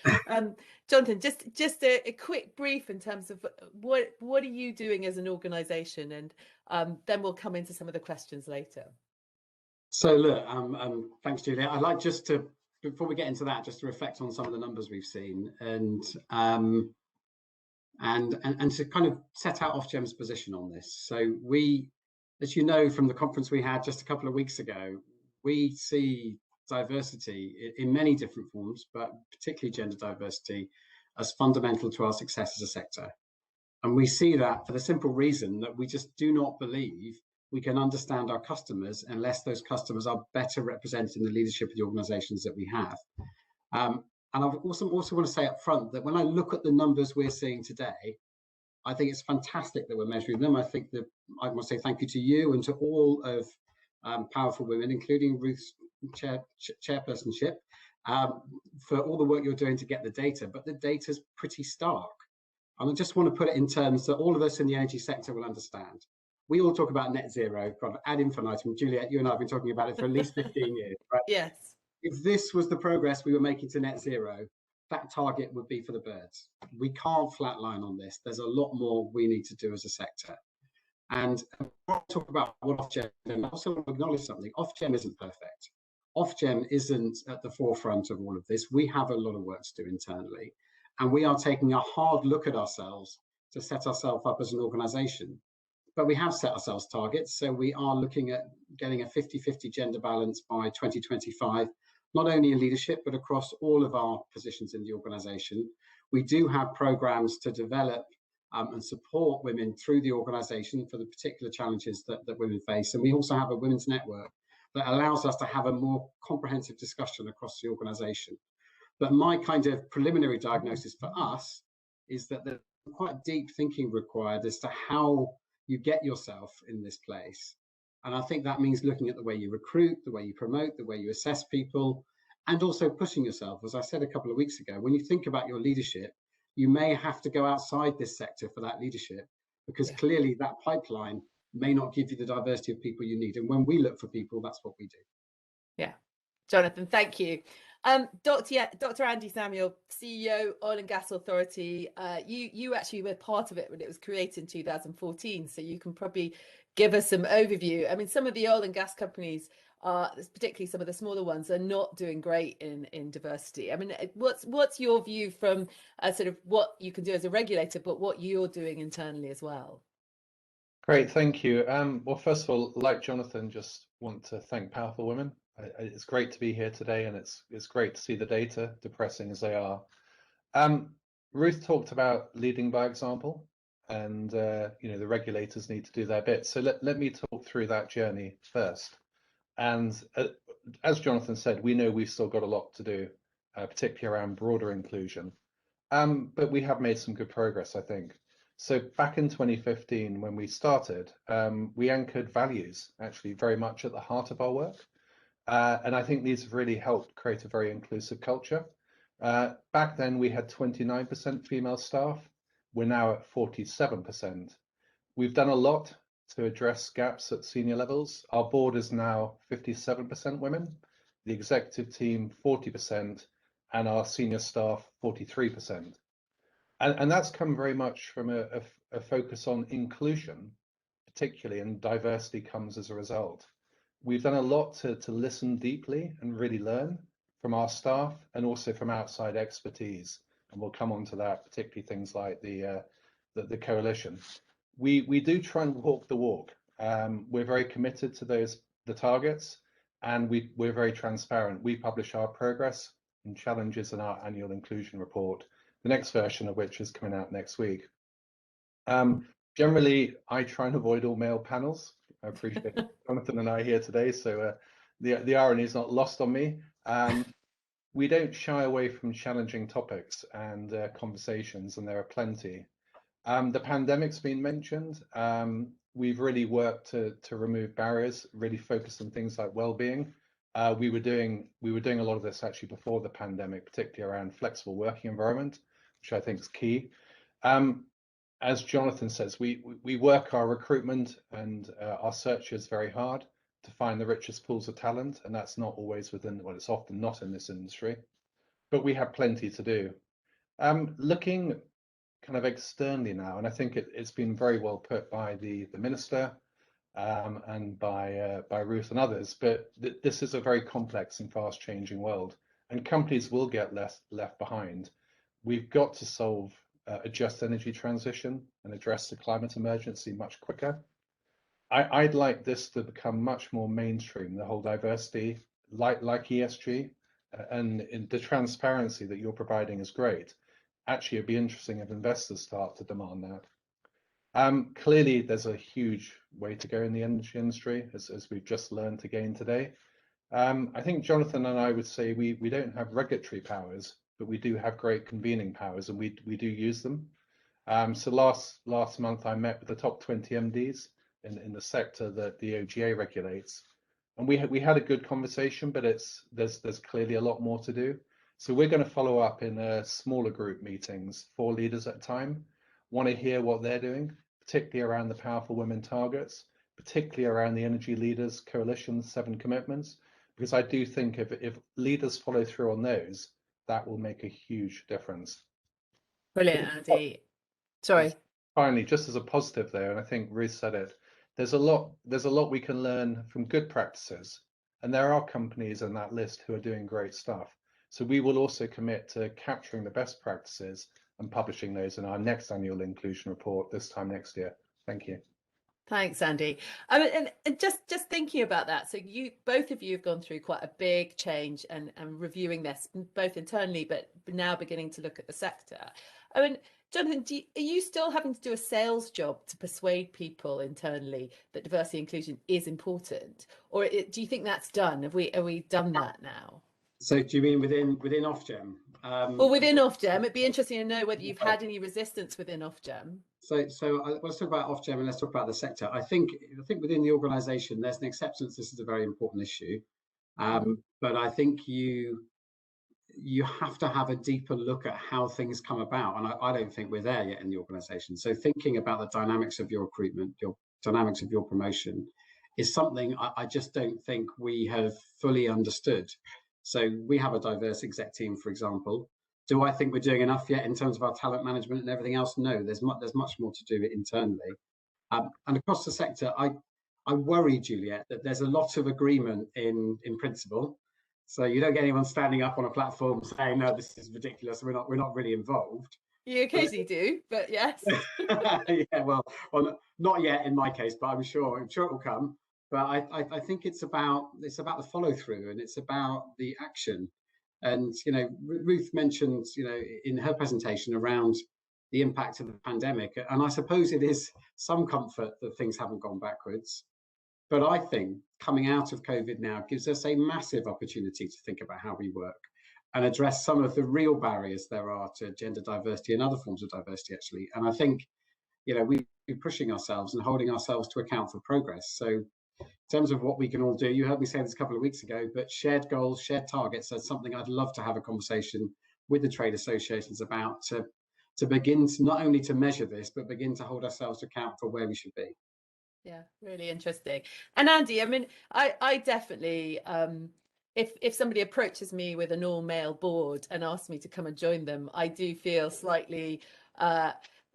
Jonathan, just a quick brief in terms of what are you doing as an organisation, and then we'll come into some of the questions later. So look, thanks, Julia. I'd like just to, before we get into that, just to reflect on some of the numbers we've seen and to kind of set out Ofgem's position on this. So we, as you know from the conference we had just a couple of weeks ago, we see diversity in many different forms, but particularly gender diversity, as fundamental to our success as a sector. And we see that for the simple reason that we just do not believe we can understand our customers unless those customers are better represented in the leadership of the organisations that we have. And I also want to say up front that when I look at the numbers we're seeing today, I think it's fantastic that we're measuring them. I think that I want to say thank you to you and to all of Powerful Women, including Ruth's chairpersonship, for all the work you're doing to get the data. But the data's pretty stark. And I just want to put it in terms that all of us in the energy sector will understand. We all talk about net zero ad infinitum. Juliet, you and I have been talking about it for at least 15 years, right? Yes. If this was the progress we were making to net zero, that target would be for the birds. We can't flatline on this. There's a lot more we need to do as a sector. And when I talk about what Ofgem, I also want to acknowledge something. Ofgem isn't perfect. Ofgem isn't at the forefront of all of this. We have a lot of work to do internally. And we are taking a hard look at ourselves to set ourselves up as an organisation. But we have set ourselves targets. So we are looking at getting a 50-50 gender balance by 2025. Not only in leadership, but across all of our positions in the organisation. We do have programmes to develop and support women through the organisation for the particular challenges that women face. And we also have a women's network that allows us to have a more comprehensive discussion across the organisation. But my kind of preliminary diagnosis for us is that there's quite deep thinking required as to how you get yourself in this place. And I think that means looking at the way you recruit, the way you promote, the way you assess people, and also pushing yourself. As I said a couple of weeks ago, when you think about your leadership, you may have to go outside this sector for that leadership, because clearly that pipeline may not give you the diversity of people you need. And when we look for people, that's what we do. Yeah. Jonathan, thank you. Dr. Andy Samuel, CEO, Oil and Gas Authority, you actually were part of it when it was created in 2014, so you can probably give us some overview. I mean, some of the oil and gas companies, particularly some of the smaller ones, are not doing great in diversity. I mean, what's your view from sort of what you can do as a regulator, but what you're doing internally as well? Great, thank you. Well, first of all, like Jonathan, just want to thank Powerful Women. It's great to be here today, and it's great to see the data, depressing as they are. Ruth talked about leading by example, and you know, the regulators need to do their bit. So let me talk through that journey first. And as Jonathan said, we know we've still got a lot to do, particularly around broader inclusion. But we have made some good progress, I think. So back in 2015, when we started, we anchored values actually very much at the heart of our work. And I think these have really helped create a very inclusive culture. Back then, we had 29% female staff. We're now at 47%. We've done a lot to address gaps at senior levels. Our board is now 57% women, the executive team 40%, and our senior staff 43%. And that's come very much from a focus on inclusion, particularly, and diversity comes as a result. We've done a lot to listen deeply and really learn from our staff and also from outside expertise. And we'll come on to that, particularly things like the coalition. We do try and walk the walk. We're very committed to the targets, and we're very transparent. We publish our progress and challenges in our annual inclusion report, the next version of which is coming out next week. Generally, I try and avoid all male panels. I appreciate Jonathan and I here today, so the irony is not lost on me. We don't shy away from challenging topics and conversations, and there are plenty. The pandemic's been mentioned. We've really worked to remove barriers, really focus on things like well-being. We were doing a lot of this actually before the pandemic, particularly around flexible working environment, which I think is key. As Jonathan says, we work our recruitment and our searches very hard to find the richest pools of talent, and that's not always within, well, it's often not in this industry, but we have plenty to do. Looking kind of externally now, and I think it's been very well put by the minister and by Ruth and others, but this is a very complex and fast changing world, and companies will get left behind. We've got to solve a just energy transition and address the climate emergency much quicker. I'd like this to become much more mainstream, the whole diversity, like ESG, and in the transparency that you're providing is great. Actually, it'd be interesting if investors start to demand that. Clearly, there's a huge way to go in the energy industry, as we've just learned again today. I think Jonathan and I would say we don't have regulatory powers, but we do have great convening powers, and we do use them. So last month, I met with the top 20 MDs in the sector that the OGA regulates, and we had a good conversation, but there's clearly a lot more to do. So we're going to follow up in smaller group meetings, 4 leaders at a time. Want to hear what they're doing, particularly around the Powerful Women targets, particularly around the Energy Leaders Coalition 7 commitments, because I do think if leaders follow through on those, that will make a huge difference. Brilliant, Andy. Sorry. Finally, just as a positive though, and I think Ruth said it, there's a lot we can learn from good practices, and there are companies on that list who are doing great stuff. So we will also commit to capturing the best practices and publishing those in our next annual inclusion report this time next year. Thank you. Thanks, Andy. And just thinking about that, so both of you have gone through quite a big change and reviewing this both internally, but now beginning to look at the sector. I mean, Jonathan, are you still having to do a sales job to persuade people internally that diversity and inclusion is important, or do you think that's done? Have we done that now? So do you mean within Ofgem? Or within Ofgem, it'd be interesting to know whether you've had any resistance within Ofgem. So let's talk about Ofgem and let's talk about the sector. I think within the organisation, there's an acceptance this is a very important issue, but I think you have to have a deeper look at how things come about, and I don't think we're there yet in the organisation. So thinking about the dynamics of your recruitment, your dynamics of your promotion, is something I just don't think we have fully understood. So we have a diverse exec team, for example. Do I think we're doing enough yet in terms of our talent management and everything else? No, there's much more to do internally. And across the sector, I worry, Juliet, that there's a lot of agreement in principle. So you don't get anyone standing up on a platform saying, no, this is ridiculous, we're not really involved. You occasionally do, but yes. Yeah, well, not yet in my case, but I'm sure it will come. But I think it's about the follow through, and it's about the action. And Ruth mentioned in her presentation around the impact of the pandemic, and I suppose it is some comfort that things haven't gone backwards. But I think coming out of COVID now gives us a massive opportunity to think about how we work and address some of the real barriers there are to gender diversity and other forms of diversity, actually. And I think we're pushing ourselves and holding ourselves to account for progress. So in terms of what we can all do, you heard me say this a couple of weeks ago, but shared goals, shared targets are something I'd love to have a conversation with the trade associations about to begin to not only to measure this, but begin to hold ourselves to account for where we should be. Yeah, really interesting. And Andy, I mean, I definitely, if somebody approaches me with an all-male board and asks me to come and join them, I do feel slightly,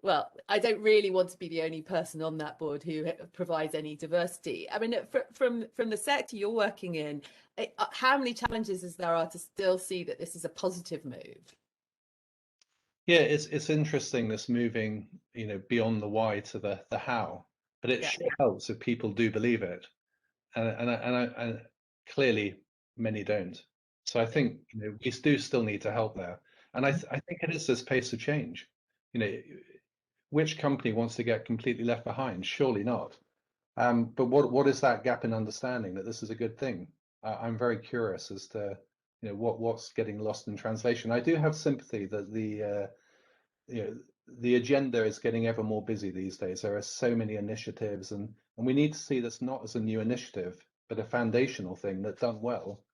well, I don't really want to be the only person on that board who provides any diversity. I mean, from the sector you're working in, how many challenges is there to still see that this is a positive move? Yeah, it's interesting, this moving, beyond the why to the how, but it sure helps if people do believe it, and clearly many don't. So I think we do still need to help there, and I think it is this pace of change. Which company wants to get completely left behind? Surely not. But what is that gap in understanding that this is a good thing? I'm very curious as to what's getting lost in translation. I do have sympathy that the agenda is getting ever more busy these days. There are so many initiatives, and we need to see this not as a new initiative, but a foundational thing that, done well,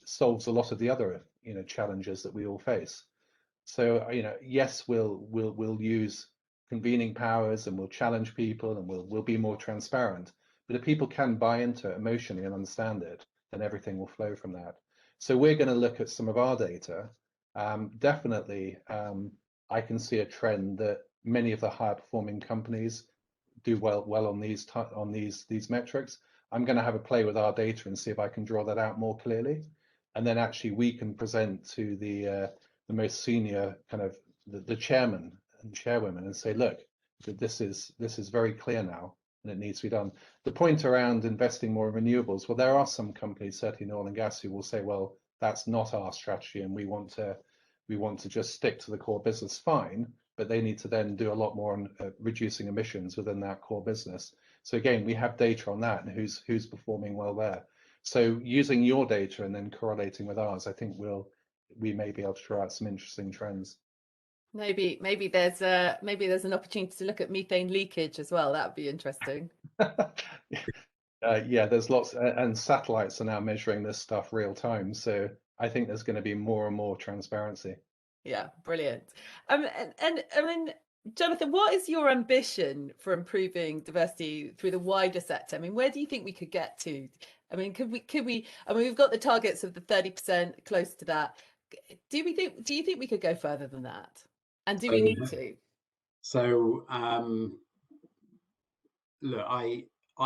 solves a lot of the other challenges that we all face. So yes, we'll use convening powers and we'll challenge people and we'll be more transparent. But if people can buy into it emotionally and understand it, then everything will flow from that. So we're going to look at some of our data. Definitely, I can see a trend that many of the higher performing companies do well on these metrics. I'm going to have a play with our data and see if I can draw that out more clearly, and then actually we can present to the most senior kind of the chairman and chairwomen and say, look, this is very clear now and it needs to be done. The point around investing more in renewables, well, there are some companies, certainly in oil and gas, who will say, well, that's not our strategy and we want to just stick to the core business. Fine, but they need to then do a lot more on reducing emissions within that core business. So again, we have data on that and who's performing well there. So using your data and then correlating with ours, I think we may be able to draw out some interesting trends. Maybe there's an opportunity to look at methane leakage as well. That would be interesting. Yeah, there's lots, and satellites are now measuring this stuff real time. So I think there's going to be more and more transparency. Yeah, brilliant. And I mean, Jonathan, what is your ambition for improving diversity through the wider sector? I mean, where do you think we could get to? I mean, could we? I mean, we've got the targets of the 30%, close to that. Do you think we could go further than that? And do we need to? So look, I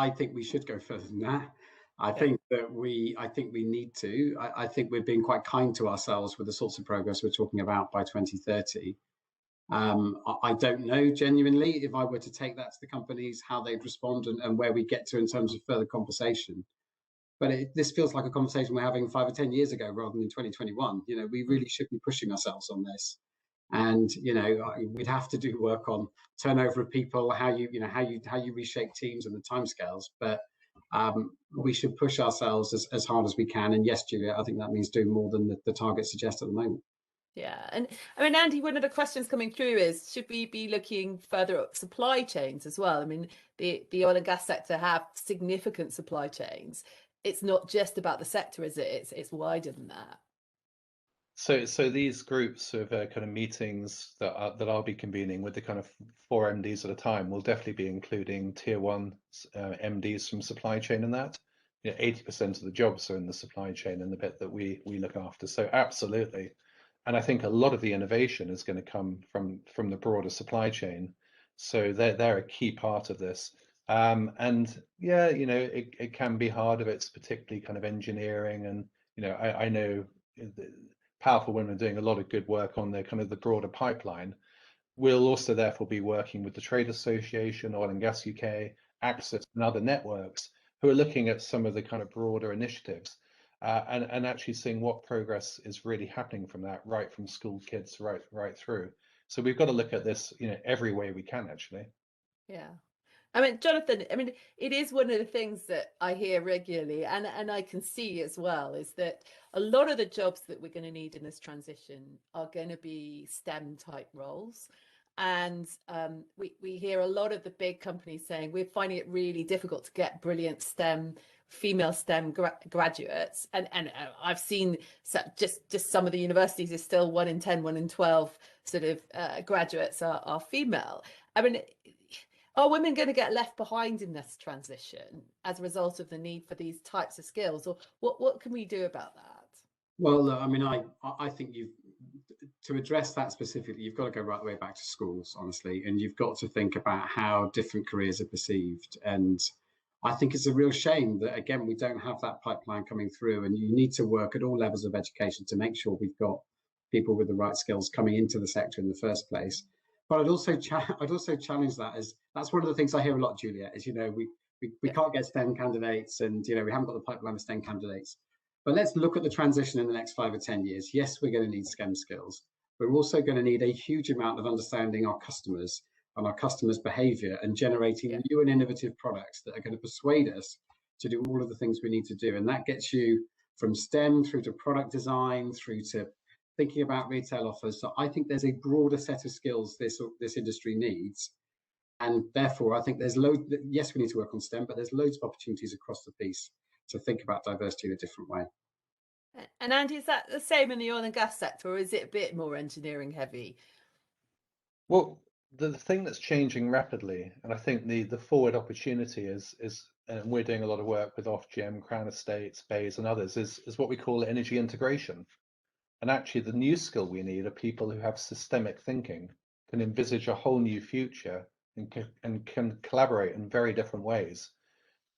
think we should go further than that. I think we need to. I think we're being quite kind to ourselves with the sorts of progress we're talking about by 2030. I don't know genuinely, if I were to take that to the companies, how they'd respond and where we get to in terms of further conversation. But this feels like a conversation we're having 5 or 10 years ago rather than in 2021. We really should be pushing ourselves on this. And we'd have to do work on turnover of people, how you reshape teams and the timescales. But we should push ourselves as hard as we can. And yes, Julia, I think that means doing more than the targets suggest at the moment. Yeah, and I mean, Andy, one of the questions coming through is, should we be looking further up supply chains as well? I mean, the oil and gas sector have significant supply chains. It's not just about the sector, is it? It's wider than that. So these groups of kind of meetings that I'll be convening with the kind of 4 MDs at a time will definitely be including tier 1 MDs from supply chain, and that 80% of the jobs are in the supply chain and the bit that we look after. So absolutely. And I think a lot of the innovation is going to come from the broader supply chain. So they're a key part of this. And yeah, it can be hard if it's particularly kind of engineering, and I know powerful women are doing a lot of good work on the kind of the broader pipeline. We'll also therefore be working with the Trade Association, Oil and Gas UK, Access, and other networks who are looking at some of the kind of broader initiatives. And actually seeing what progress is really happening from that, right from school kids right through. So we've got to look at this, every way we can, actually. Yeah. I mean, Jonathan, I mean, it is one of the things that I hear regularly, and I can see as well, is that a lot of the jobs that we're going to need in this transition are going to be STEM type roles. And we hear a lot of the big companies saying we're finding it really difficult to get brilliant female STEM graduates. And I've seen just some of the universities is still 1 in 10, 1 in 12 sort of graduates are female. I mean, are women going to get left behind in this transition as a result of the need for these types of skills, or what can we do about that? Well, I mean, I think to address that specifically, you've got to go right the way back to schools, honestly, and you've got to think about how different careers are perceived. And I think it's a real shame that, again, we don't have that pipeline coming through, and you need to work at all levels of education to make sure we've got people with the right skills coming into the sector in the first place. But I'd also challenge that, as that's one of the things I hear a lot, Julia, is we can't get STEM candidates, and we haven't got the pipeline of STEM candidates. But let's look at the transition in the next 5 or 10 years. Yes, we're going to need STEM skills. We're also going to need a huge amount of understanding our customers and our customers' behavior, and generating new and innovative products that are going to persuade us to do all of the things we need to do. And that gets you from STEM through to product design, through to thinking about retail offers. So I think there's a broader set of skills this industry needs. And therefore, I think there's yes, we need to work on STEM, but there's loads of opportunities across the piece to think about diversity in a different way. And Andy, is that the same in the oil and gas sector, or is it a bit more engineering heavy? Well, the thing that's changing rapidly, and I think the forward opportunity is, and we're doing a lot of work with Ofgem, Crown Estates, Bays, and others, is what we call energy integration. And actually, the new skill we need are people who have systemic thinking, can envisage a whole new future, and can collaborate in very different ways.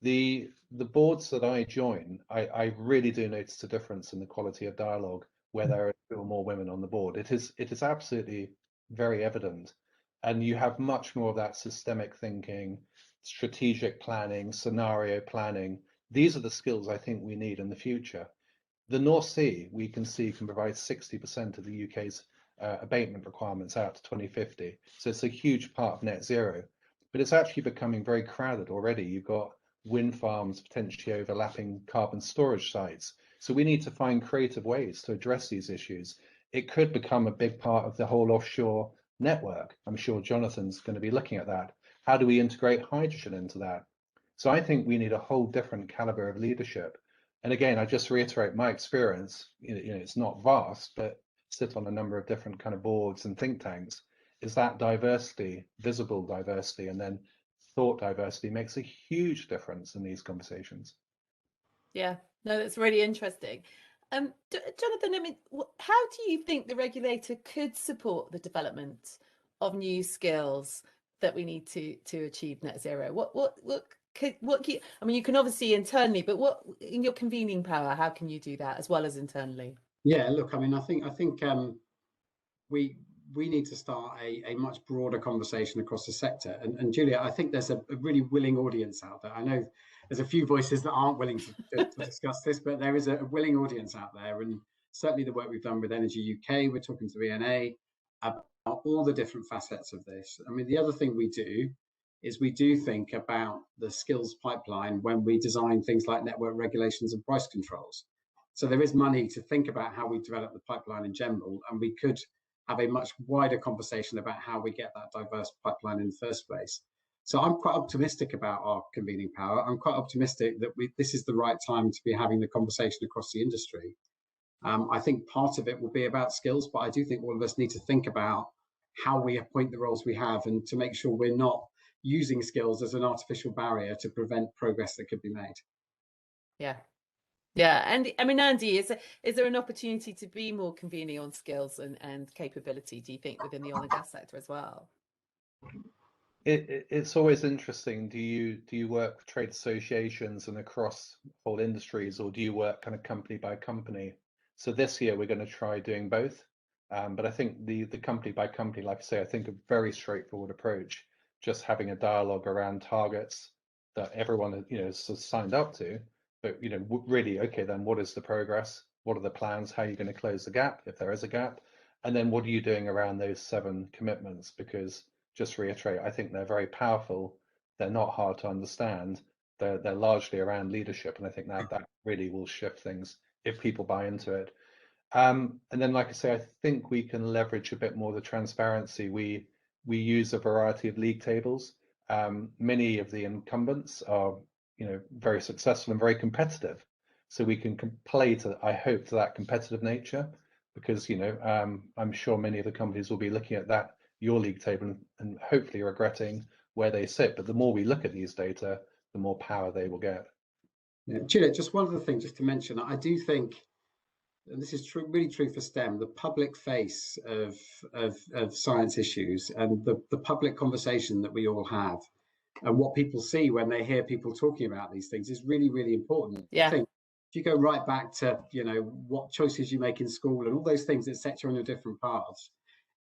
The boards that I join, I really do notice a difference in the quality of dialogue where there are more women on the board. It is absolutely very evident, and you have much more of that systemic thinking, strategic planning, scenario planning. These are the skills I think we need in the future. The North Sea, we can see, can provide 60% of the UK's abatement requirements out to 2050. So it's a huge part of net zero, but it's actually becoming very crowded already. You've got wind farms potentially overlapping carbon storage sites. So we need to find creative ways to address these issues. It could become a big part of the whole offshore network. I'm sure Jonathan's going to be looking at that. How do we integrate hydrogen into that? So I think we need a whole different caliber of leadership. And again, I just reiterate my experience, it's not vast, but sit on a number of different kind of boards and think tanks, is that diversity, visible diversity, and then thought diversity makes a huge difference in these conversations. Yeah, no, that's really interesting. Jonathan, I mean, how do you think the regulator could support the development of new skills that we need to achieve net zero? I mean, you can obviously internally, but what in your convening power, how can you do that as well as internally? Yeah, look, I mean, I think we need to start a much broader conversation across the sector. And Julia, I think there's a really willing audience out there. I know there's a few voices that aren't willing to discuss this, but there is a willing audience out there. And certainly the work we've done with Energy UK, we're talking to ENA about all the different facets of this. I mean, the other thing we do is we do think about the skills pipeline when we design things like network regulations and price controls. So there is money to think about how we develop the pipeline in general, and we could have a much wider conversation about how we get that diverse pipeline in the first place. So I'm quite optimistic about our convening power. I'm quite optimistic that this is the right time to be having the conversation across the industry. I think part of it will be about skills, but I do think all of us need to think about how we appoint the roles we have, and to make sure we're not using skills as an artificial barrier to prevent progress that could be made. Yeah. Yeah, and I mean, Andy, is there an opportunity to be more convening on skills and capability, do you think, within the oil and gas sector as well? It's always interesting. Do you work with trade associations and across whole industries, or do you work kind of company by company? So this year we're going to try doing both. But I think the company by company, like I say, I think a very straightforward approach, just having a dialogue around targets that everyone has signed up to. But really, okay, then what is the progress? What are the plans? How are you going to close the gap if there is a gap? And then what are you doing around those 7 commitments? Because just to reiterate, I think they're very powerful. They're not hard to understand. They're largely around leadership, and I think that really will shift things if people buy into it. And then, like I say, I think we can leverage a bit more the transparency. We use a variety of league tables. Many of the incumbents are very successful and very competitive, so we can play to, I hope, to that competitive nature, because I'm sure many of the companies will be looking at your league table and hopefully regretting where they sit. But the more we look at these data, the more power they will get. Yeah, Juliet, just one other thing just to mention. I do think, and this is really true for STEM, the public face of science issues and the public conversation that we all have, and what people see when they hear people talking about these things is really, really important. Yeah. I think if you go right back to what choices you make in school and all those things that set you on your different paths,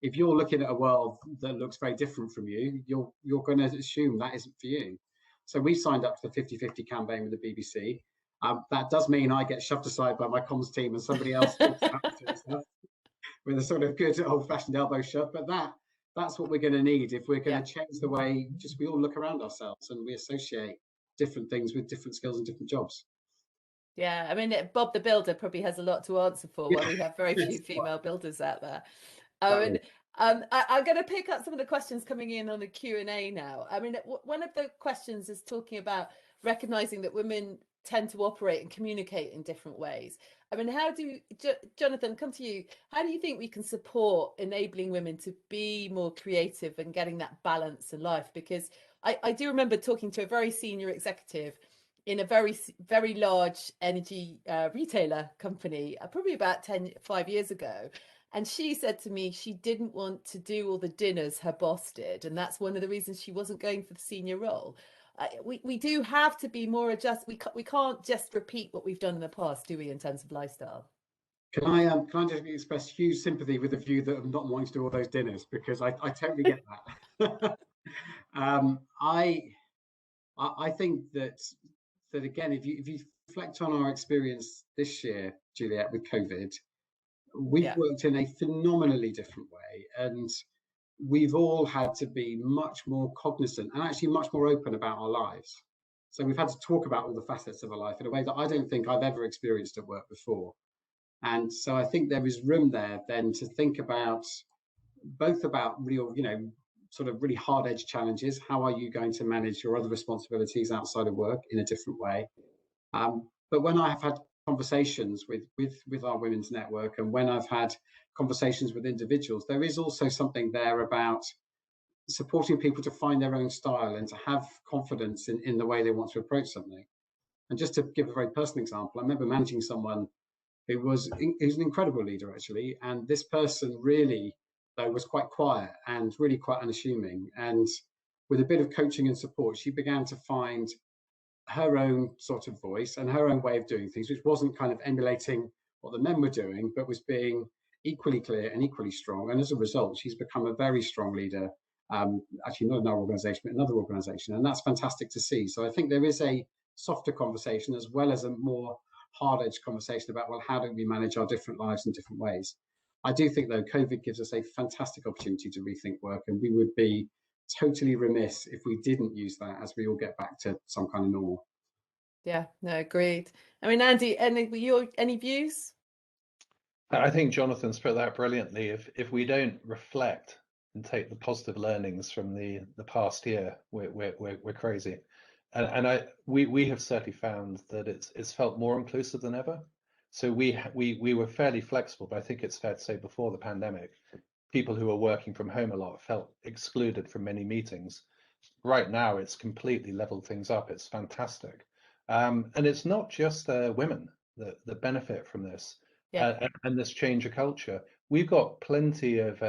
if you're looking at a world that looks very different from you, you're going to assume that isn't for you. So we signed up to the 50-50 campaign with the BBC. That does mean I get shoved aside by my comms team and somebody else talks about stuff with a sort of good old-fashioned elbow shove. But that's what we're going to need if we're going to change the way we all look around ourselves and we associate different things with different skills and different jobs. Yeah, I mean, Bob the Builder probably has a lot to answer for when we have very few female builders out there. I'm going to pick up some of the questions coming in on the Q&A now. I mean, one of the questions is talking about recognizing that women tend to operate and communicate in different ways. I mean, how do Jonathan, come to you, how do you think we can support enabling women to be more creative and getting that balance in life? Because I do remember talking to a very senior executive in a very, very large energy retailer company, probably about 5 years ago. And she said to me she didn't want to do all the dinners her boss did. And that's one of the reasons she wasn't going for the senior role. We do have to be more adjusted. We can't just repeat what we've done in the past, do we, in terms of lifestyle? Can I just express huge sympathy with the view that I'm not wanting to do all those dinners, because I totally get that. I think that again, if you reflect on our experience this year, Juliet, with COVID, we've worked in a phenomenally different way, and we've all had to be much more cognizant and actually much more open about our lives. So we've had to talk about all the facets of our life in a way that I don't think I've ever experienced at work before. And so I think there is room there then to think about both about real, sort of really hard edge challenges. How are you going to manage your other responsibilities outside of work in a different way? But when I have had conversations with our women's network, and when I've had conversations with individuals, there is also something there about supporting people to find their own style and to have confidence in the way they want to approach something. And just to give a very personal example, I remember managing someone who was an incredible leader, actually, and this person really, though, was quite quiet and really quite unassuming. And with a bit of coaching and support, she began to find her own sort of voice and her own way of doing things, which wasn't kind of emulating what the men were doing, but was being equally clear and equally strong. And as a result, she's become a very strong leader, actually not in our organisation, but another organisation. And that's fantastic to see. So I think there is a softer conversation as well as a more hard-edged conversation about, well, how do we manage our different lives in different ways? I do think, though, COVID gives us a fantastic opportunity to rethink work, and we would be totally remiss if we didn't use that as we all get back to some kind of normal. Yeah, no, agreed. I mean, Andy, any views? I think Jonathan's put that brilliantly. If we don't reflect and take the positive learnings from the past year, we're crazy. And we have certainly found that it's felt more inclusive than ever. So we were fairly flexible, but I think it's fair to say before the pandemic, people who were working from home a lot felt excluded from many meetings. Right now, it's completely leveled things up. It's fantastic. And it's not just women that benefit from this Yeah. and this change of culture. We've got plenty of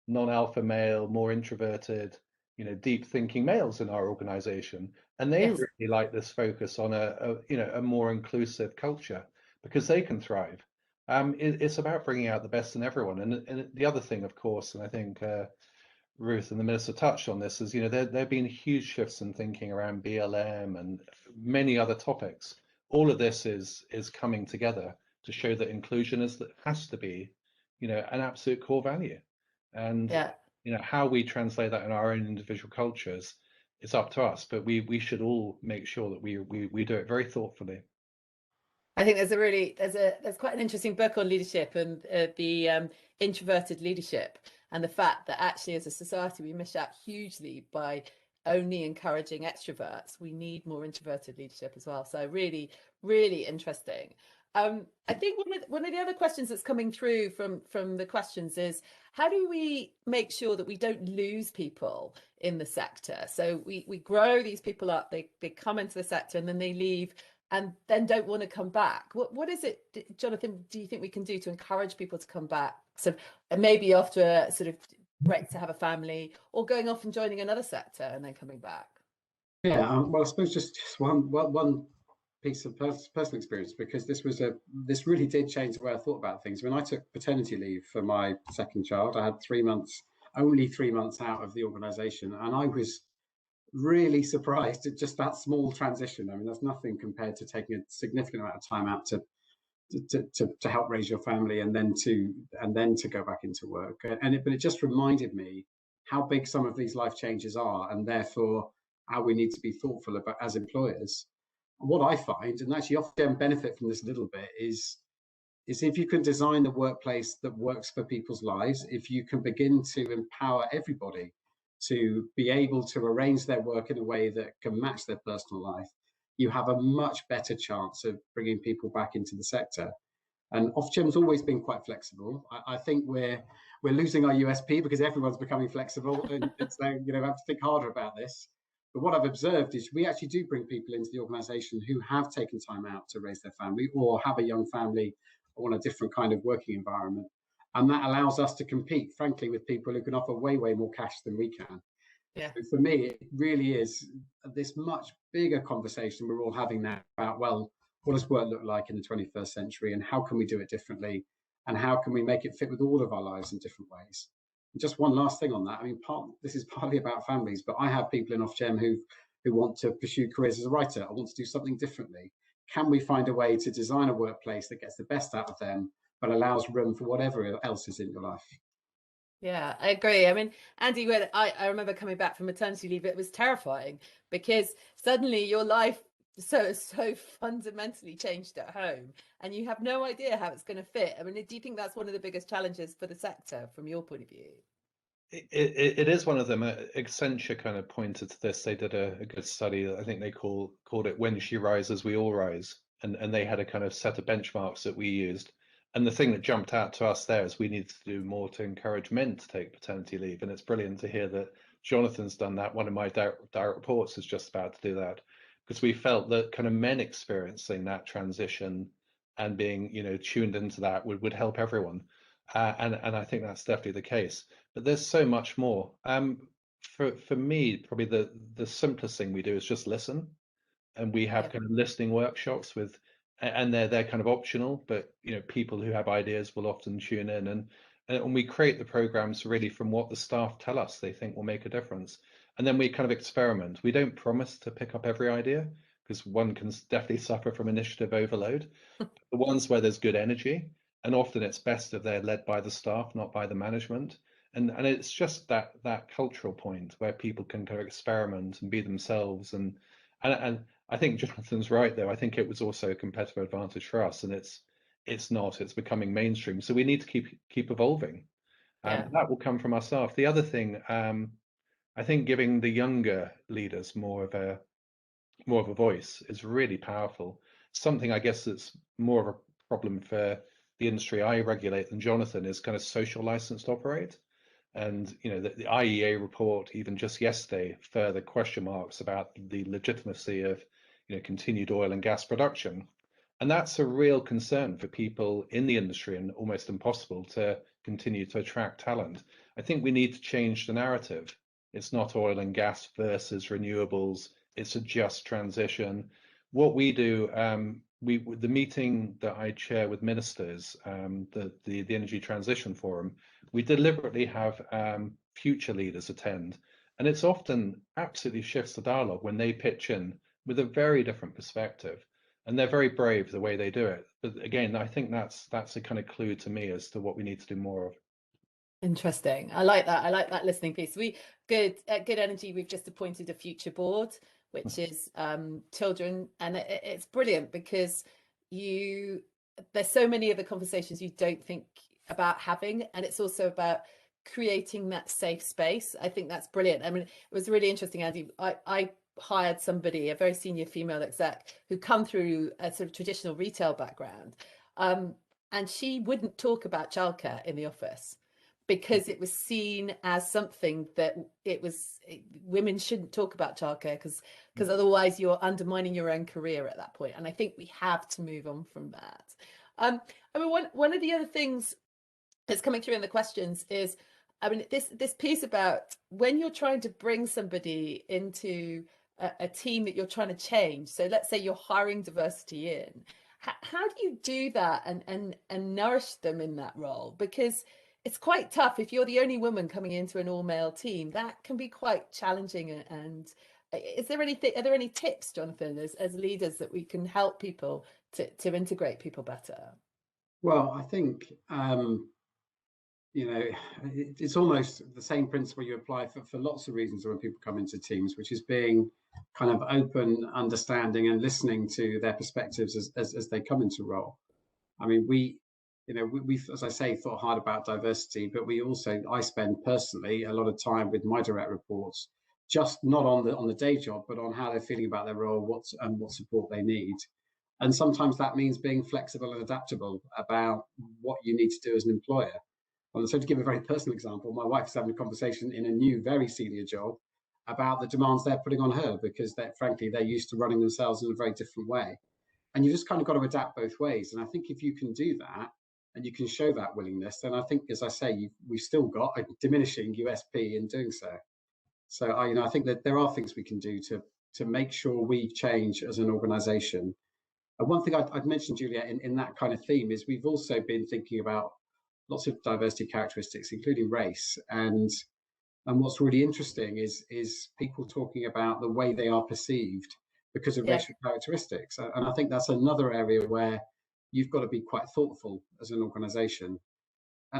non-alpha male, more introverted, deep thinking males in our organization, and they Yes. really like this focus on a more inclusive culture because they can thrive. It's about bringing out the best in everyone. And the other thing, of course, and I think Ruth and the Minister touched on this, is there have been huge shifts in thinking around BLM and many other topics. All of this is coming together to show that inclusion has to be, an absolute core value. And Yeah. how we translate that in our own individual cultures is up to us, but we should all make sure that we do it very thoughtfully. I think there's quite an interesting book on leadership and the introverted leadership, and the fact that actually as a society we miss out hugely by only encouraging extroverts. We need more introverted leadership as well. So really, really interesting. I think one of the other questions that's coming through from the questions is, how do we make sure that we don't lose people in the sector? So we grow these people up, they come into the sector and then they leave and then don't want to come back. What is it, Jonathan, do you think we can do to encourage people to come back? So maybe after a sort of break to have a family, or going off and joining another sector and then coming back? Yeah, well, I suppose just one piece of personal experience, because this really did change the way I thought about things. When I took paternity leave for my second child, I had only 3 months out of the organisation, and I was really surprised at just that small transition. I mean, that's nothing compared to taking a significant amount of time out to help raise your family and then to go back into work. But it just reminded me how big some of these life changes are, and therefore how we need to be thoughtful about as employers. What I find, and actually often benefit from this a little bit, is if you can design the workplace that works for people's lives, if you can begin to empower everybody to be able to arrange their work in a way that can match their personal life, you have a much better chance of bringing people back into the sector. And Ofgem's always been quite flexible. I think we're losing our USP because everyone's becoming flexible, and so we have to think harder about this. But what I've observed is we actually do bring people into the organisation who have taken time out to raise their family or have a young family or want a different kind of working environment. And that allows us to compete, frankly, with people who can offer way, way more cash than we can. Yeah. So for me, it really is this much bigger conversation we're all having now about, well, what does work look like in the 21st century, and how can we do it differently, and how can we make it fit with all of our lives in different ways? And just one last thing on that. I mean, this is partly about families, but I have people in Ofgem who want to pursue careers as a writer. I want to do something differently. Can we find a way to design a workplace that gets the best out of them, but allows room for whatever else is in your life? Yeah, I agree. I mean, Andy, when I remember coming back from maternity leave, it was terrifying because suddenly your life so fundamentally changed at home and you have no idea how it's going to fit. I mean, do you think that's one of the biggest challenges for the sector from your point of view? It is one of them. Accenture kind of pointed to this. They did a good study. I think they called it "When She Rises, We All Rise," and they had a kind of set of benchmarks that we used. And the thing that jumped out to us there is we need to do more to encourage men to take paternity leave. And it's brilliant to hear that Jonathan's done that. One of my direct reports is just about to do that, because we felt that kind of men experiencing that transition and being, tuned into that would help everyone. And I think that's definitely the case. But there's so much more. For me, probably the simplest thing we do is just listen. And we have kind of listening workshops and they're kind of optional, but people who have ideas will often tune in, and we create the programs really from what the staff tell us they think will make a difference. And then we kind of experiment. We don't promise to pick up every idea, because one can definitely suffer from initiative overload. The ones where there's good energy, and often it's best if they're led by the staff, not by the management. And it's just that cultural point where people can kind of experiment and be themselves. And I think Jonathan's right, though. I think it was also a competitive advantage for us, and it's not. It's becoming mainstream. So we need to keep evolving. That will come from our staff. The other thing, I think, giving the younger leaders more of a voice is really powerful. Something I guess that's more of a problem for the industry I regulate than Jonathan is kind of social license to operate. And the IEA report, even just yesterday, further question marks about the legitimacy of continued oil and gas production. And that's a real concern for people in the industry, and almost impossible to continue to attract talent. I think we need to change the narrative. It's not oil and gas versus renewables. It's a just transition. What we do, the meeting that I chair with ministers, the Energy Transition Forum, we deliberately have future leaders attend, and it's often absolutely shifts the dialogue when they pitch in with a very different perspective, and they're very brave the way they do it. But again, I think that's a kind of clue to me as to what we need to do more of. Interesting. I like that. I like that listening piece. At Good Energy, we've just appointed a future board, which is children, and it's brilliant because there's so many of the conversations you don't think about having, and it's also about creating that safe space. I think that's brilliant. I mean, it was really interesting, Andy. I hired somebody, a very senior female exec, who come through a sort of traditional retail background, and she wouldn't talk about childcare in the office, because it was seen as something that women shouldn't talk about childcare, because otherwise you're undermining your own career at that point. And I think we have to move on from that. I mean, one of the other things that's coming through in the questions is, I mean, this piece about when you're trying to bring somebody into a team that you're trying to change. So let's say you're hiring diversity in. How do you do that and nourish them in that role? Because it's quite tough if you're the only woman coming into an all-male team. That can be quite challenging. And are there any tips, Jonathan, as leaders, that we can help people to integrate people better? Well, I think it's almost the same principle you apply for lots of reasons when people come into teams, which is being kind of open, understanding, and listening to their perspectives as they come into role. I mean, we've, as I say, thought hard about diversity, but I spend personally a lot of time with my direct reports, just not on the day job, but on how they're feeling about their role, what support they need. And sometimes that means being flexible and adaptable about what you need to do as an employer. And so, to give a very personal example, my wife is having a conversation in a new, very senior job about the demands they're putting on her, because frankly, they're used to running themselves in a very different way. And you just kind of got to adapt both ways. And I think if you can do that and you can show that willingness, then I think, as I say, we've still got a diminishing USP in doing so. So I think that there are things we can do to make sure we change as an organisation. And one thing I'd mentioned, Julia, in that kind of theme is we've also been thinking about lots of diversity characteristics, including race. And what's really interesting is people talking about the way they are perceived because of racial characteristics. And I think that's another area where you've got to be quite thoughtful as an organisation.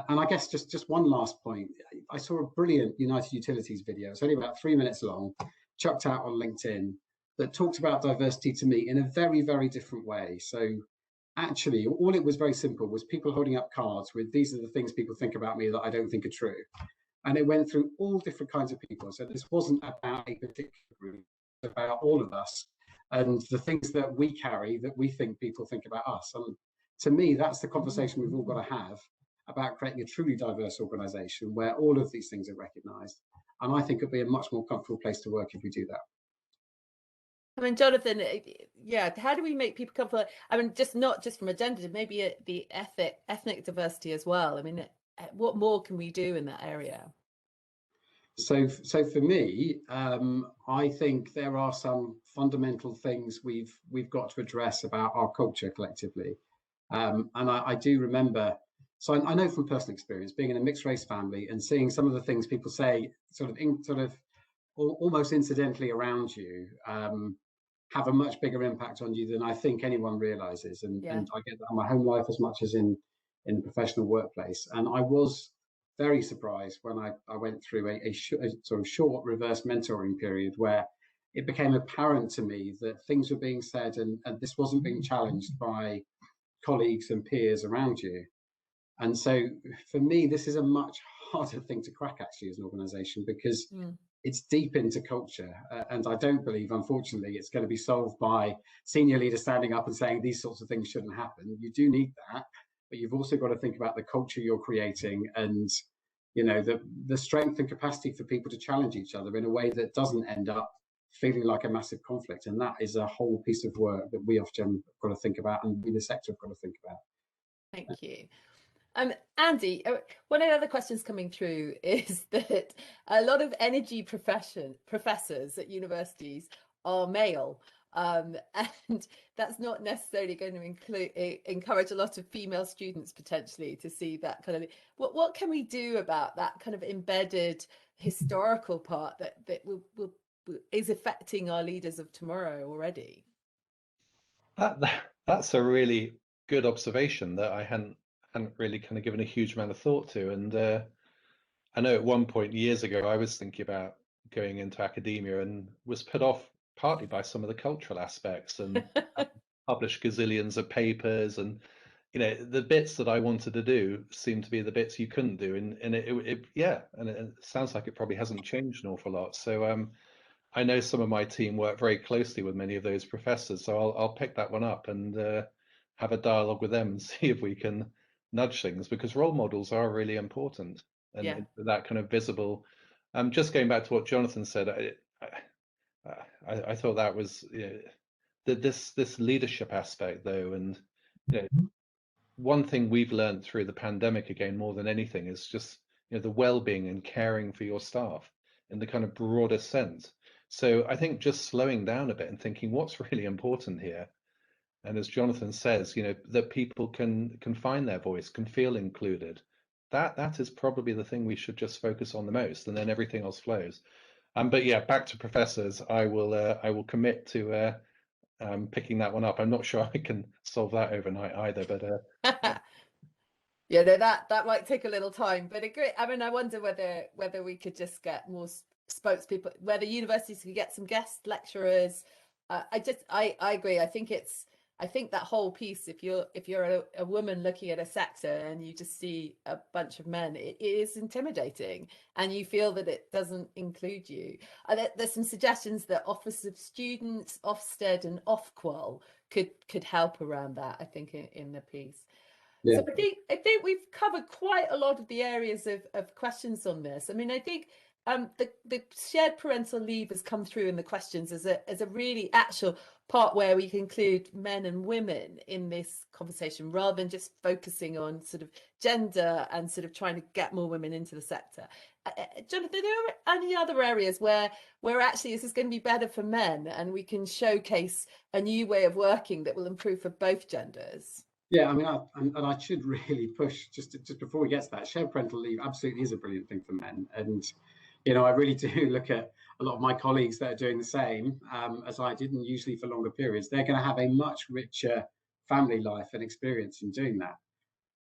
And I guess just one last point. I saw a brilliant United Utilities video. It's only about 3 minutes long, chucked out on LinkedIn, that talked about diversity to me in a very, very different way. So actually, all it was very simple was people holding up cards with, these are the things people think about me that I don't think are true. And it went through all different kinds of people. So this wasn't about a particular group, it's about all of us and the things that we carry that we think people think about us. And to me, that's the conversation we've all got to have about creating a truly diverse organisation where all of these things are recognised. And I think it'll be a much more comfortable place to work if we do that. I mean, Jonathan, how do we make people comfortable? I mean, not just from a gender, maybe the ethnic diversity as well. I mean, what more can we do in that area? So for me, I think there are some fundamental things we've got to address about our culture collectively. And I do remember, so I know from personal experience, being in a mixed race family and seeing some of the things people say sort of almost incidentally around you have a much bigger impact on you than I think anyone realizes. And I get that in my home life as much as in the professional workplace. And I was very surprised when I went through a sort of short reverse mentoring period where it became apparent to me that things were being said and this wasn't being challenged by colleagues and peers around you. And so for me, this is a much harder thing to crack actually as an organization, because it's deep into culture. And I don't believe, unfortunately, it's going to be solved by senior leaders standing up and saying these sorts of things shouldn't happen. You do need that, but you've also got to think about the culture you're creating and, you know, the strength and capacity for people to challenge each other in a way that doesn't end up feeling like a massive conflict. And that is a whole piece of work that we Ofgem have got to think about, and we the sector have got to think about. Thank you. Andy, one of the other questions coming through is that a lot of energy professors at universities are male, and that's not necessarily going to encourage a lot of female students potentially to see that kind of. What can we do about that kind of embedded historical part that is affecting our leaders of tomorrow already? That's a really good observation that I hadn't really kind of given a huge amount of thought to. And I know at one point years ago, I was thinking about going into academia and was put off partly by some of the cultural aspects, and published gazillions of papers, and you know, the bits that I wanted to do seemed to be the bits you couldn't do. And it sounds like it probably hasn't changed an awful lot. So I know some of my team work very closely with many of those professors, so I'll pick that one up and have a dialogue with them and see if we can nudge things, because role models are really important, and that kind of visible. Just going back to what Jonathan said, I thought that was, you know, this leadership aspect though, and you know, one thing we've learned through the pandemic again more than anything is just, you know, the well-being and caring for your staff in the kind of broadest sense. So I think just slowing down a bit and thinking what's really important here. And as Jonathan says, you know, that people can find their voice, can feel included. That is probably the thing we should just focus on the most, and then everything else flows. But yeah, back to professors, I will commit to picking that one up. I'm not sure I can solve that overnight either, but yeah, no, that might take a little time, but agree. I mean, I wonder whether we could just get more spokespeople, whether universities could get some guest lecturers. I agree. I think that whole piece, if you're a woman looking at a sector and you just see a bunch of men, it is intimidating, and you feel that it doesn't include you. There's some suggestions that Office of Students, Ofsted and Ofqual could help around that, I think, in the piece. Yeah. So I think we've covered quite a lot of the areas of questions on this. I mean, I think the shared parental leave has come through in the questions as a really actual part where we can include men and women in this conversation, rather than just focusing on sort of gender and sort of trying to get more women into the sector. Jonathan, are there any other areas where actually this is going to be better for men, and we can showcase a new way of working that will improve for both genders? Yeah, I mean, I should really push just before we get to that. Shared parental leave absolutely is a brilliant thing for men, and you know, I really do look at a lot of my colleagues that are doing the same as I did, and usually for longer periods. They're going to have a much richer family life and experience in doing that.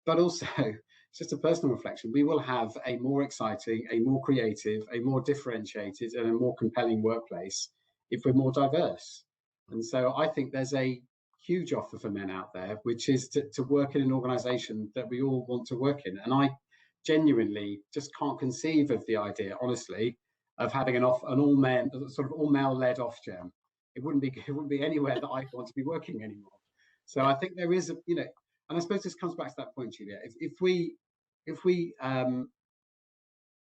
But also, it's just a personal reflection. We will have a more exciting, a more creative, a more differentiated, and a more compelling workplace if we're more diverse. And so I think there's a huge offer for men out there, which is to work in an organization that we all want to work in. And I genuinely just can't conceive of the idea, honestly, of having an all men, sort of all male-led Ofgem. It wouldn't be anywhere that I want to be working anymore. So I think there is you know, and I suppose this comes back to that point, Julia. If we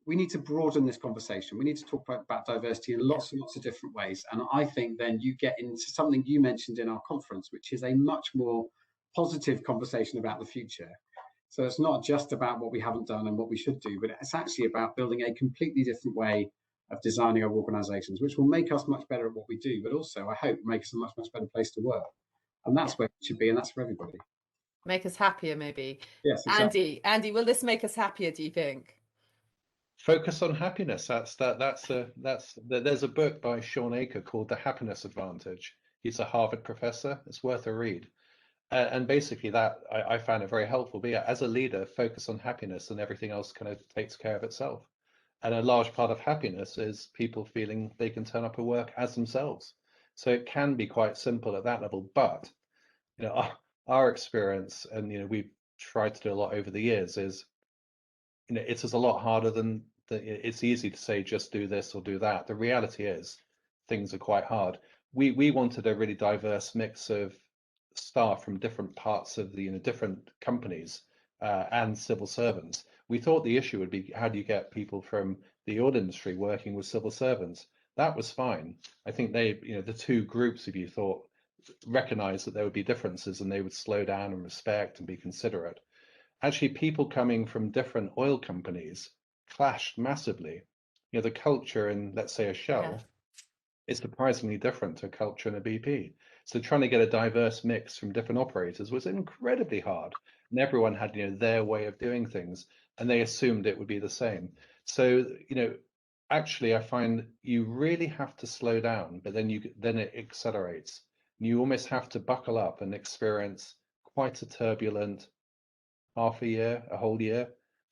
need to broaden this conversation. We need to talk about diversity in lots and lots of different ways. And I think then you get into something you mentioned in our conference, which is a much more positive conversation about the future. So it's not just about what we haven't done and what we should do, but it's actually about building a completely different way of designing our organizations, which will make us much better at what we do, but also, I hope, make us a much, much better place to work. And that's where it should be, and that's for everybody. Make us happier, maybe. Yes, exactly. Andy, will this make us happier, do you think? Focus on happiness. There's a book by Sean Aker called The Happiness Advantage. He's a Harvard professor. It's worth a read. And basically that I found it very helpful. But yeah, as a leader, focus on happiness, and everything else kind of takes care of itself. And a large part of happiness is people feeling they can turn up at work as themselves. So it can be quite simple at that level. But our experience, and we've tried to do a lot over the years, is it is a lot harder than it's easy to say just do this or do that. The reality is things are quite hard. We wanted a really diverse mix of staff from different parts of the different companies and civil servants. We thought the issue would be, how do you get people from the oil industry working with civil servants? That was fine. I think the two groups of you thought recognized that there would be differences and they would slow down and respect and be considerate. Actually, people coming from different oil companies clashed massively. The culture in, let's say, a Shell is surprisingly different to a culture in a BP. So trying to get a diverse mix from different operators was incredibly hard. And everyone had, their way of doing things, and they assumed it would be the same. So, actually, I find you really have to slow down, but then it accelerates. You almost have to buckle up and experience quite a turbulent half a year, a whole year,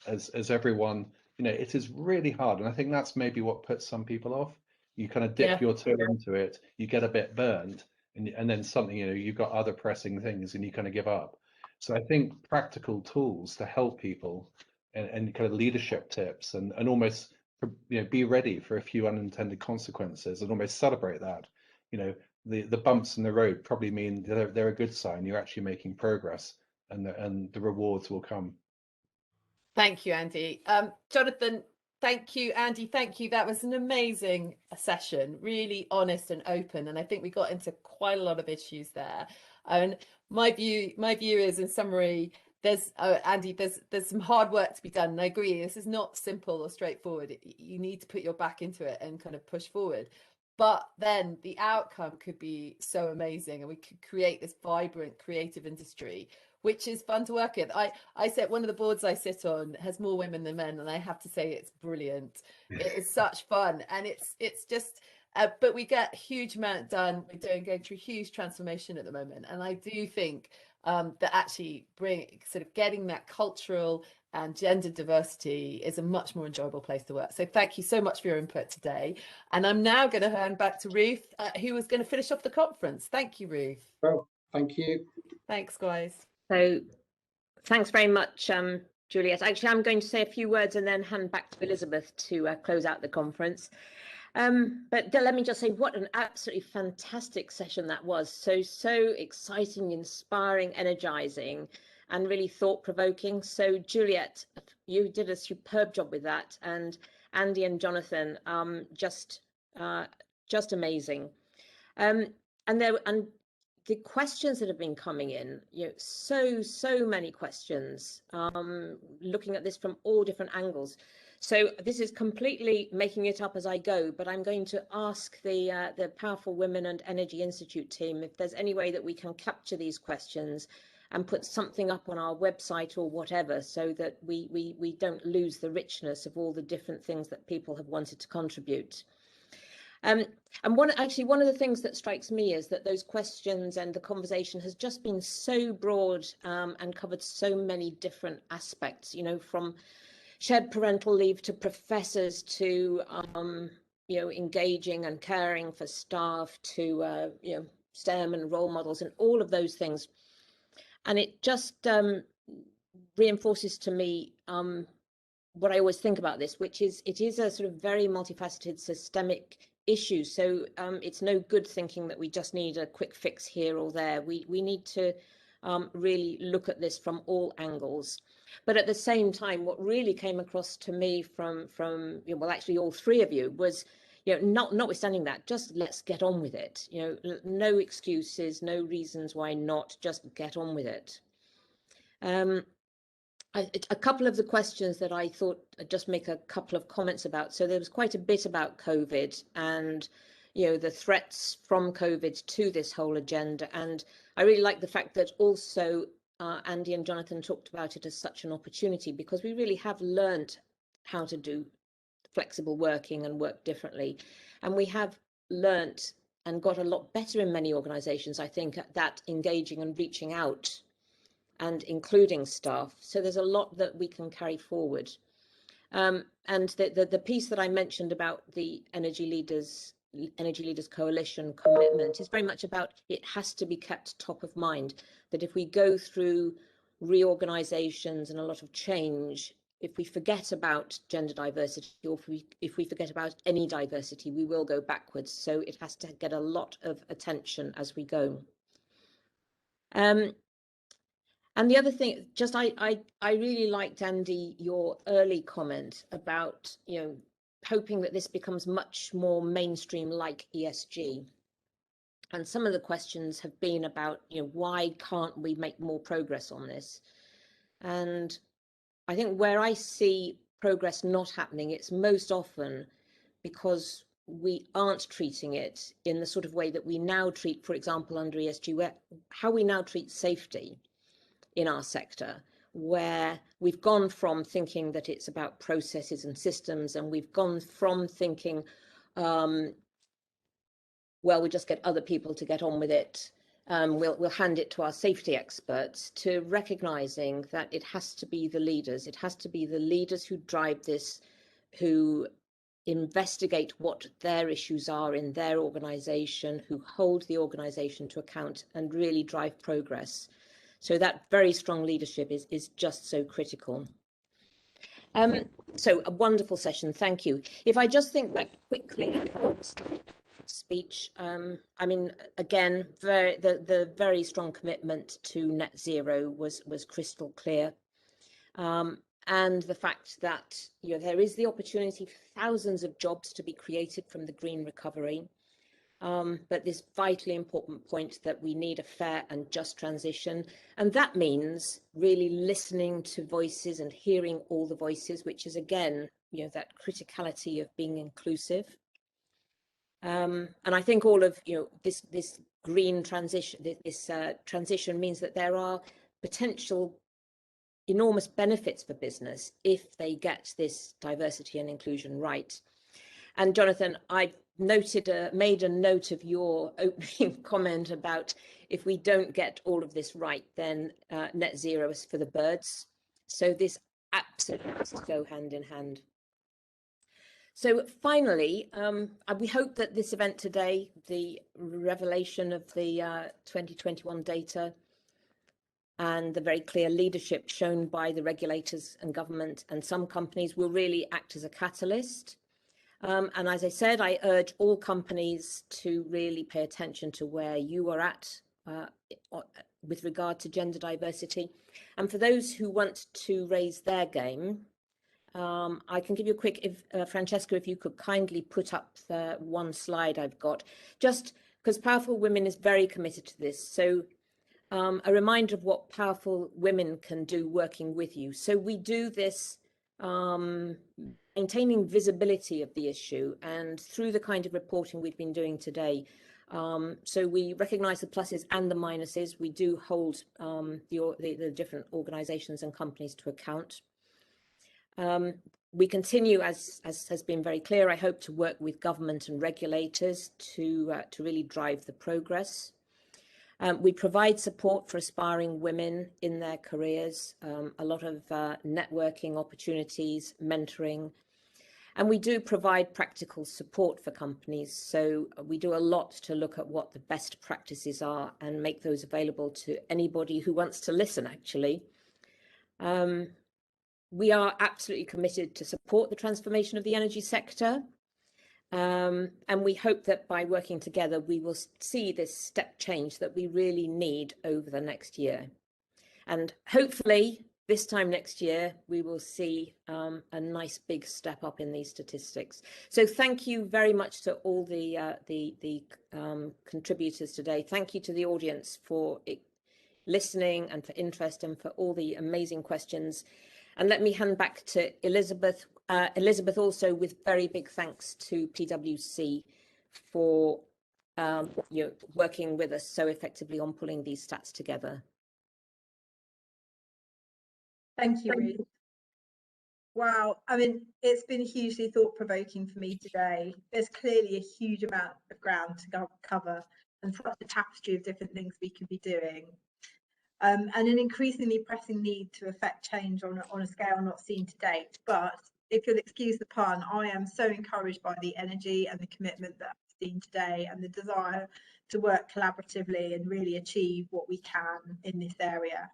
as everyone, it is really hard. And I think that's maybe what puts some people off. You kind of dip your toe into it, you get a bit burned, and then something, you've got other pressing things and you kind of give up. So I think practical tools to help people and kind of leadership tips and almost, be ready for a few unintended consequences and almost celebrate that. The bumps in the road probably mean they're a good sign. You're actually making progress, and the rewards will come. Thank you, Andy. Jonathan, thank you, Andy. Thank you. That was an amazing session, really honest and open. And I think we got into quite a lot of issues there. And my view is, in summary, Andy, there's some hard work to be done. And I agree, this is not simple or straightforward. You need to put your back into it and kind of push forward. But then the outcome could be so amazing, and we could create this vibrant, creative industry, which is fun to work with. I said one of the boards I sit on has more women than men, and I have to say it's brilliant. It is such fun, and it's just but we get a huge amount done. We're going through huge transformation at the moment, and I do think that actually getting that cultural and gender diversity is a much more enjoyable place to work. So thank you so much for your input today. And I'm now going to hand back to Ruth, who was going to finish off the conference. Thank you, Ruth. Well, thank you. Thanks, guys. So thanks very much, Juliet. Actually, I'm going to say a few words and then hand back to Elizabeth to close out the conference. But let me just say what an absolutely fantastic session that was. So exciting, inspiring, energizing, and really thought-provoking. So Juliet, you did a superb job with that, and Andy and Jonathan, just amazing. And the questions that have been coming in, so many questions, looking at this from all different angles. So this is completely making it up as I go, but I'm going to ask the Powerful Women and Energy Institute team if there's any way that we can capture these questions and put something up on our website or whatever, so that we don't lose the richness of all the different things that people have wanted to contribute. And one of the things that strikes me is that those questions and the conversation has just been so broad and covered so many different aspects, from shared parental leave to professors to engaging and caring for staff to STEM and role models and all of those things. And it just reinforces to me what I always think about this, which is it is a sort of very multifaceted systemic issue. So it's no good thinking that we just need a quick fix here or there. We need to really look at this from all angles. But at the same time, what really came across to me from well, actually all three of you was, notwithstanding that, just let's get on with it. No excuses, no reasons why not, just get on with it. A couple of the questions that I thought I'd just make a couple of comments about. So there was quite a bit about COVID and, the threats from COVID to this whole agenda. And I really like the fact that also Andy and Jonathan talked about it as such an opportunity, because we really have learned how to do flexible working and work differently. And we have learnt and got a lot better in many organisations, I think, at that engaging and reaching out and including staff. So there's a lot that we can carry forward. And the piece that I mentioned about the Energy Leaders Coalition commitment is very much about, it has to be kept top of mind, that if we go through reorganizations and a lot of change, if we forget about gender diversity, or if we forget about any diversity, we will go backwards. So it has to get a lot of attention as we go. And the other thing, just I really liked, Andy, your early comment about, you know, hoping that this becomes much more mainstream like ESG. And some of the questions have been about, you know, why can't we make more progress on this? And I think where I see progress not happening, it's most often because we aren't treating it in the sort of way that we now treat, for example, under ESG, how we now treat safety in our sector, where we've gone from thinking that it's about processes and systems, and we've gone from thinking, well, we just get other people to get on with it. We'll hand it to our safety experts, to recognizing that it has to be the leaders. It has to be the leaders who drive this, who investigate what their issues are in their organization, who hold the organization to account and really drive progress. So that very strong leadership is just so critical. So a wonderful session, thank you. If I just think back quickly, speech, I mean, again, the very strong commitment to net zero was crystal clear. And the fact that, you know, there is the opportunity for thousands of jobs to be created from the green recovery. But this vitally important point that we need a fair and just transition. And that means really listening to voices and hearing all the voices, which is, again, you know, that criticality of being inclusive. And I think all of, you know, this green transition, this transition means that there are potential enormous benefits for business if they get this diversity and inclusion right. And Jonathan, I made a note of your opening comment about, if we don't get all of this right, then net zero is for the birds. So this absolutely has to go hand in hand. So finally, we hope that this event today, the revelation of the 2021 data, and the very clear leadership shown by the regulators and government and some companies, will really act as a catalyst. And as I said, I urge all companies to really pay attention to where you are at with regard to gender diversity. And for those who want to raise their game, I can give you a quick, Francesca, if you could kindly put up the one slide I've got, just because Powerful Women is very committed to this. So a reminder of what Powerful Women can do working with you. So we do this maintaining visibility of the issue, and through the kind of reporting we've been doing today. So we recognise the pluses and the minuses. We do hold the different organisations and companies to account. We continue, as has been very clear, I hope, to work with government and regulators to really drive the progress. We provide support for aspiring women in their careers, a lot of networking opportunities, mentoring, and we do provide practical support for companies. So we do a lot to look at what the best practices are and make those available to anybody who wants to listen, actually. We are absolutely committed to support the transformation of the energy sector. And we hope that by working together, we will see this step change that we really need over the next year. And hopefully this time next year, we will see a nice big step up in these statistics. So thank you very much to all the contributors today. Thank you to the audience for listening and for interest and for all the amazing questions. And let me hand back to Elizabeth. Elizabeth, also with very big thanks to PwC for working with us so effectively on pulling these stats together. Thank you, Ruth. Wow, I mean, it's been hugely thought-provoking for me today. There's clearly a huge amount of ground to cover and such a tapestry of different things we could be doing. And an increasingly pressing need to affect change on a scale not seen to date. But if you'll excuse the pun, I am so encouraged by the energy and the commitment that I've seen today, and the desire to work collaboratively and really achieve what we can in this area.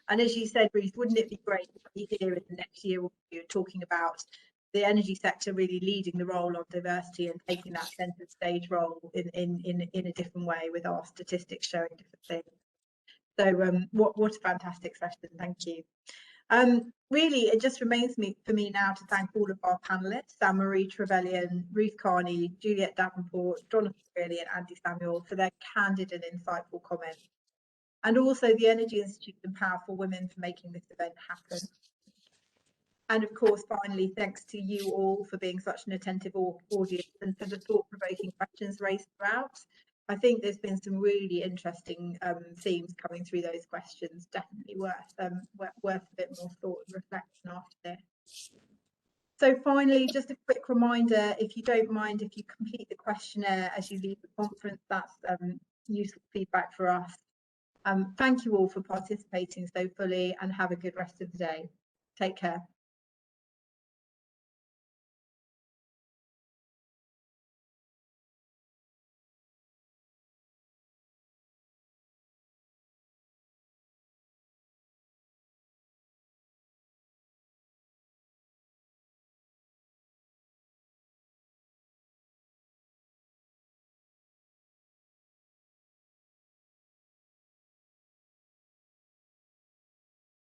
And as you said, Ruth, wouldn't it be great to be here in the next year or two talking about the energy sector really leading the role of diversity and taking that centre stage role in a different way, with our statistics showing different things. So what a fantastic session, thank you. Really, it just remains for me now to thank all of our panellists, Anne-Marie Trevelyan, Ruth Carney, Juliet Davenport, Jonathan Greeley and Andy Samuel, for their candid and insightful comments. And also the Energy Institute and Powerful Women for making this event happen. And of course, finally, thanks to you all for being such an attentive audience and for the thought-provoking questions raised throughout. I think there's been some really interesting themes coming through those questions, definitely worth a bit more thought and reflection after this. So finally, just a quick reminder, if you don't mind, if you complete the questionnaire as you leave the conference, that's useful feedback for us. Thank you all for participating so fully, and have a good rest of the day. Take care.